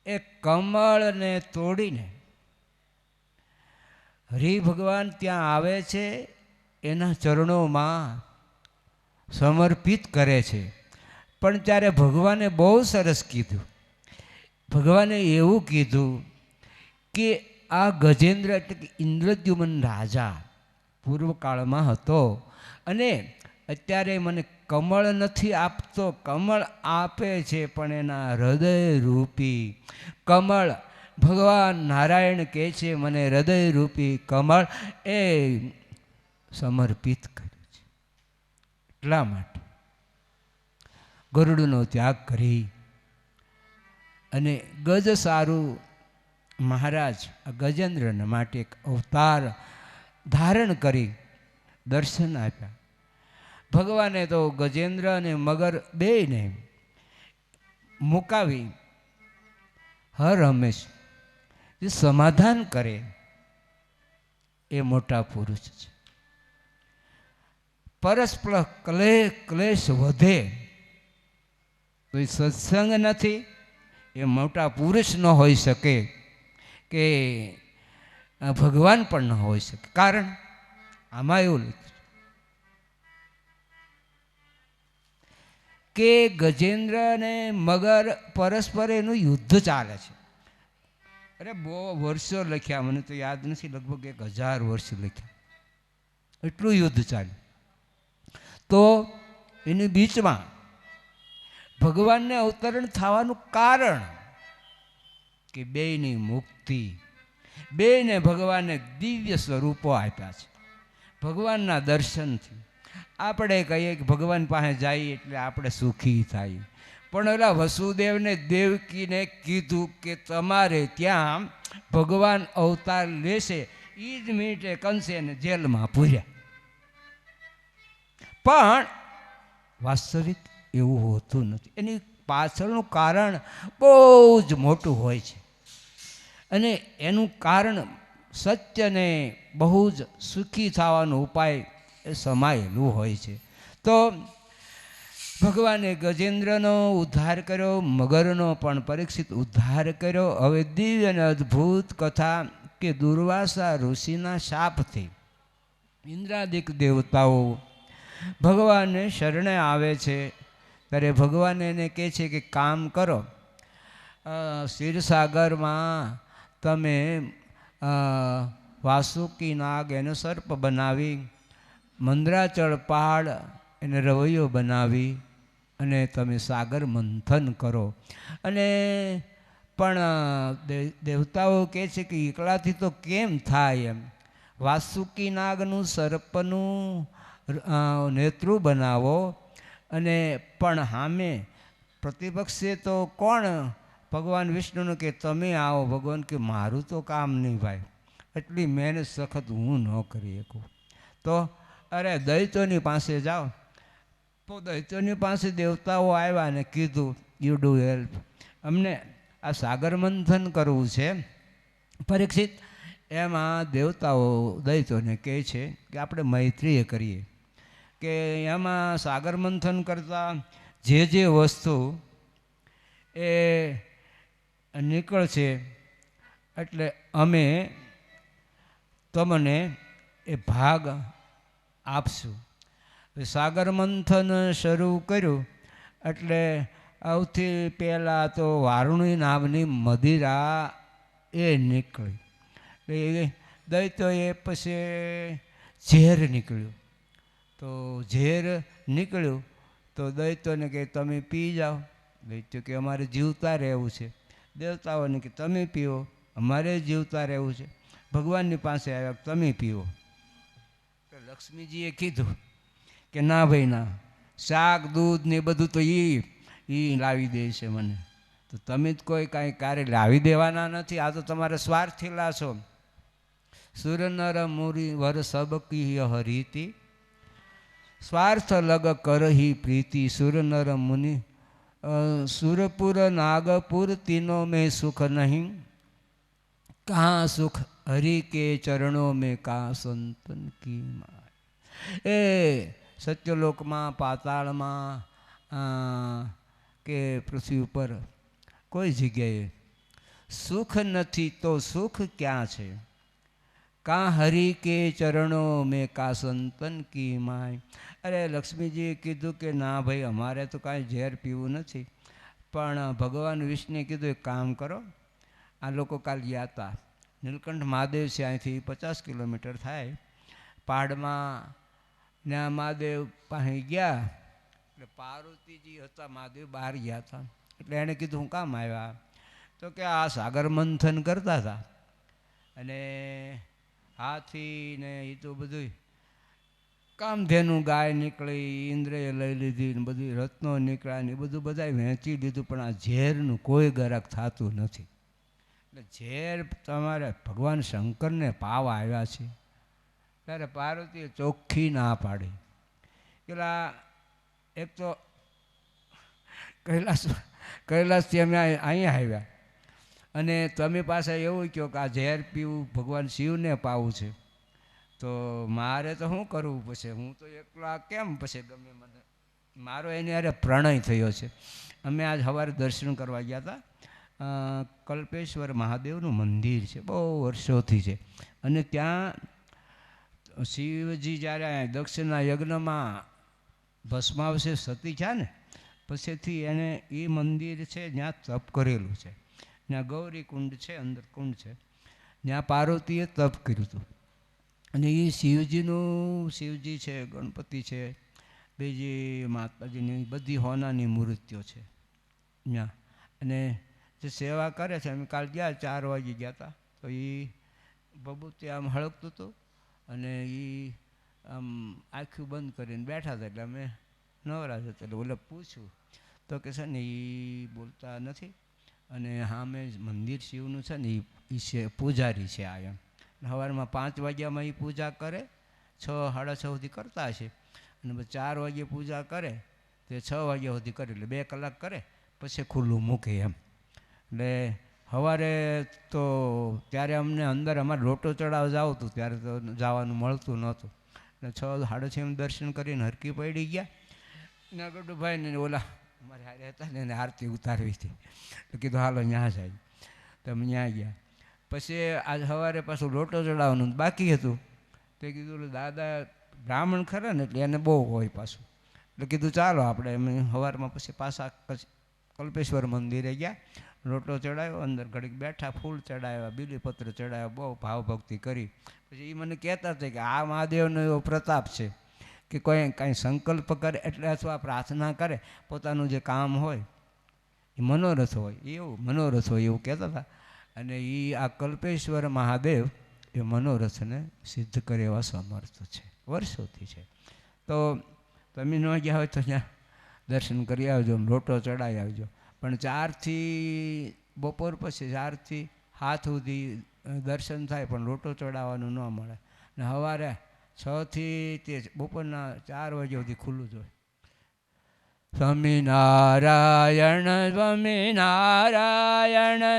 એ કમળને તોડીને હરિ ભગવાન ત્યાં આવે છે, એના ચરણોમાં સમર્પિત કરે છે. પણ ત્યારે ભગવાને બહુ સરસ કીધું. ભગવાને એવું કીધું કે આ ગજેન્દ્ર એટલે કે ઇન્દ્રદ્યુમન રાજા પૂર્વકાળમાં હતો, અને અત્યારે મને કમળ નથી આપતો, કમળ આપે છે પણ એના હૃદય રૂપી કમળ ભગવાન નારાયણ કહે છે મને હૃદયરૂપી કમળ એ સમર્પિત કર્યું છે. એટલા માટે ગરુડનો ત્યાગ કરી અને ગજ સારું મહારાજ ગજેન્દ્રના માટે એક અવતાર ધારણ કરી દર્શન આપ્યા. ભગવાને તો ગજેન્દ્ર અને મગર બેયને મુકાવી હર હંમેશ જે સમાધાન કરે એ મોટા પુરુષ છે. પરસ્પર ક્લેશ વધે તો એ સત્સંગ નથી, એ મોટા પુરુષ ન હોઈ શકે કે ભગવાન પણ ન હોઈ શકે. કારણ આમાં એવું લખ્યું કે ગજેન્દ્ર અને મગર પરસ્પર એનું યુદ્ધ ચાલે છે. અરે બહુ વર્ષો લખ્યા, મને તો યાદ નથી, લગભગ 1000 વર્ષ લખ્યા, એટલું યુદ્ધ ચાલ્યું. તો એની બીચમાં ભગવાનને અવતરણ થવાનું કારણ કે બેયની મુક્તિ, બેયને ભગવાને દિવ્ય સ્વરૂપો આપ્યા છે. ભગવાનના દર્શનથી આપણે કહીએ કે ભગવાન પાસે જઈએ એટલે આપણે સુખી થાય, પણ ઓલા વસુદેવને દેવકીને કીધું કે તમારે ત્યાં ભગવાન અવતાર લેશે, એ જ મિનિટે કંસેને જેલમાં પૂર્યા. પણ વાસ્તવિક એવું હોતું નથી. એની પાછળનું કારણ બહુ જ મોટું હોય છે અને એનું કારણ સત્યને બહુ જ સુખી થવાનો ઉપાય એ સમાયેલું હોય છે. તો ભગવાને ગજેન્દ્રનો ઉદ્ધાર કર્યો, મગરનો પણ પરીક્ષિત ઉદ્ધાર કર્યો. હવે દિવ્ય અને અદ્ભુત કથા કે દુર્વાસા ઋષિના શાપથી ઇન્દ્રાદિક દેવતાઓ ભગવાનને શરણે આવે છે. ત્યારે ભગવાન એને કહે છે કે કામ કરો, ક્ષીરસાગરમાં તમે વાસુકી નાગ એનો સર્પ બનાવી, મંદરાચળ પહાડ એને રવૈયો બનાવી અને તમે સાગર મંથન કરો. અને પણ દેવતાઓ કહે છે કે એકલાથી તો કેમ થાય એમ, વાસુકી નાગનું સર્પનું નેત્રું બનાવો અને પણ સામે પ્રતિપક્ષે તો કોણ, ભગવાન વિષ્ણુનું કે તમે આવો. ભગવાન કે મારું તો કામ નહીં ભાઈ, એટલી મહેનત સખત હું ન કરી શકું. તો અરે દૈત્યોની પાસે જાઓ. તો દૈત્યોની પાસે દેવતાઓ આવ્યા અને કીધું યુ ડુ હેલ્પ, અમને આ સાગર મંથન કરવું છે પરીક્ષિત. એમાં દેવતાઓ દૈત્યોને કહે છે કે આપણે મૈત્રીએ કરીએ કે એમાં સાગર મંથન કરતાં જે વસ્તુ એ નીકળશે એટલે અમે તમને એ ભાગ આપશું. સાગર મંથન શરૂ કર્યું એટલે સૌથી પહેલાં તો વારુણી નામની મદિરા એ નીકળી. એ દૈત્યોએ પછી ઝેર નીકળ્યું. તો ઝેર નીકળ્યું તો દૈત્યોને કે તમે પી જાઓ. દૈત્યો કે અમારે જીવતા રહેવું છે. દેવતાઓને કે તમે પીવો, અમારે જીવતા રહેવું છે. ભગવાનની પાસે આવ્યા તમે પીવો. તો લક્ષ્મીજીએ કીધું કે ના ભાઈ ના, શાક દૂધ ને બધું તો એ લાવી દે છે મને, તો તમે જ કોઈ કાંઈ કાર્ય લાવી દેવાના નથી, આ તો તમારે સ્વાર્થીલા છો. સુર નર મુરી વર સબ કી હરીતિ, સ્વાર્થ લગ કરહી પ્રીતિ. સુર નર મુનિ સુરપુર નાગપુર તીનો में सुख नहीं, कहाँ सुख हरि के चरणों में का संतन की माय. એ સત્યલોકમાં, પાતાળમાં કે પૃથ્વી ઉપર કોઈ જગ્યાએ સુખ નથી તો સુખ ક્યાં છે? કાં હરિ કે ચરણો મેં કા સંતન કી માય. અરે લક્ષ્મીજીએ કીધું કે ના ભાઈ અમારે તો કાંઈ ઝેર પીવું નથી, પણ ભગવાન વિષ્ણુએ કીધું એક કામ કરો, આ લોકો કાલ ગયા હતા નીલકંઠ મહાદેવ છે, અહીંથી 50 કિલોમીટર થાય, પહાડમાં ત્યાં મહાદેવ પાસે ગયા. એટલે પાર્વતીજી હતા, મહાદેવ બહાર ગયા હતા. એટલે એણે કીધું હું કામ આવ્યા? તો કે આ સાગર મંથન કરતા હતા અને હાથી ને એ તો બધું કામધેનું ગાય નીકળી, ઇન્દ્રએ લઈ લીધી ને બધી રત્નો નીકળ્યા ને એ બધું બધાય વહેંચી દીધું, પણ આ ઝેરનું કોઈ ગરક થતું નથી. એટલે ઝેર તમારે ભગવાન શંકરને પાવા આવ્યા છે ત્યારે પાર્વતીએ ચોખ્ખી ના પાડી. પેલા એક તો કૈલાસથી અમે અહીંયા આવ્યા અને તમે પાસે એવું કહો કે આ ઝેર પીવું ભગવાન શિવને પાવું છે, તો મારે તો શું કરવું પછી? હું તો એકલા કેમ પછી ગમે મને? મારો એની હારે પ્રણય થયો છે. અમે આજ સવારે દર્શન કરવા ગયા હતા. કલ્પેશ્વર મહાદેવનું મંદિર છે, બહુ વર્ષોથી છે. અને ત્યાં શિવજી જ્યારે દક્ષિણના યજ્ઞમાં ભસ્માવશે સતી છે ને, પછીથી એને એ મંદિર છે જ્યાં તપ કરેલું છે. ત્યાં ગૌરી કુંડ છે, અંદર કુંડ છે, ત્યાં પાર્વતીએ તપ કર્યું હતું. અને એ શિવજી છે, ગણપતિ છે, બીજી માતાજીની બધી હોનાની મૂર્તિઓ છે ત્યાં. અને જે સેવા કરે છે, અમે કાલ ગયા 4 વાગે ગયા હતા, તો એ ભભૂતિ આમ હળગતું હતું અને એ આમ આંખું બંધ કરીને બેઠા હતા. એટલે અમે નવરા હતા એટલે ઓલે પૂછ્યું તો કે છે ને એ બોલતા નથી અને સામે મંદિર શિવનું છે ને એ છે પૂજારી છે આ એમ. સવારમાં 5 વાગ્યામાં એ પૂજા કરે, 6 સાડા 6 સુધી કરતા હશે, અને 4 વાગ્યે પૂજા કરે તે 6 વાગ્યા સુધી કરે, એટલે 2 કલાક કરે પછી ખુલ્લું મૂકે એમ. એટલે સવારે તો ત્યારે અમને અંદર અમારે લોટો ચડાવવા જાવ હતું, ત્યારે તો જવાનું મળતું નહોતું. એટલે 6 સાડા 6 દર્શન કરીને હરકી પડી ગયા. ના ગડુભાઈને ઓલા અમારે હારે હતા ને એને આરતી ઉતારવી હતી, તો કીધું હાલો ત્યાં જાય. તો અમે ત્યાં ગયા. પછી આજ સવારે પાછું લોટો ચડાવવાનું બાકી હતું, તે કીધું દાદા બ્રાહ્મણ ખરા ને એટલે એને બહુ હોય પાછું, એટલે કીધું ચાલો આપણે અમે સવારમાં પછી પાછા કલ્પેશ્વર મંદિરે ગયા, લોટો ચડાવ્યો, અંદર ઘડીક બેઠા, ફૂલ ચડાવ્યા, બીલીપત્ર ચડાવ્યા, બહુ ભાવભક્તિ કરી. પછી એ મને કહેતા હતા કે આ મહાદેવનો એવો પ્રતાપ છે કે કોઈ કાંઈ સંકલ્પ કરે એટલે અથવા પ્રાર્થના કરે, પોતાનું જે કામ હોય એ મનોરથ હોય, એવું મનોરથ હોય એવું કહેતા હતા. અને એ આ કલ્પેશ્વર મહાદેવ એ મનોરથને સિદ્ધ કરે એવા સમર્થ છે, વર્ષોથી છે. તો તમે ન ગયા હોય તો ત્યાં દર્શન કરી આવજો, લોટો ચડાવી આવજો. પણ 4થી બપોર પછી 4થી 7 સુધી દર્શન થાય, પણ લોટો ચડાવવાનું ન મળે. ને સવારે 6થી તે બપોરના 4 વાગ્યા સુધી ખુલ્લું જ હોય. સ્વામિનારાયણ સ્વામિનારાયણ.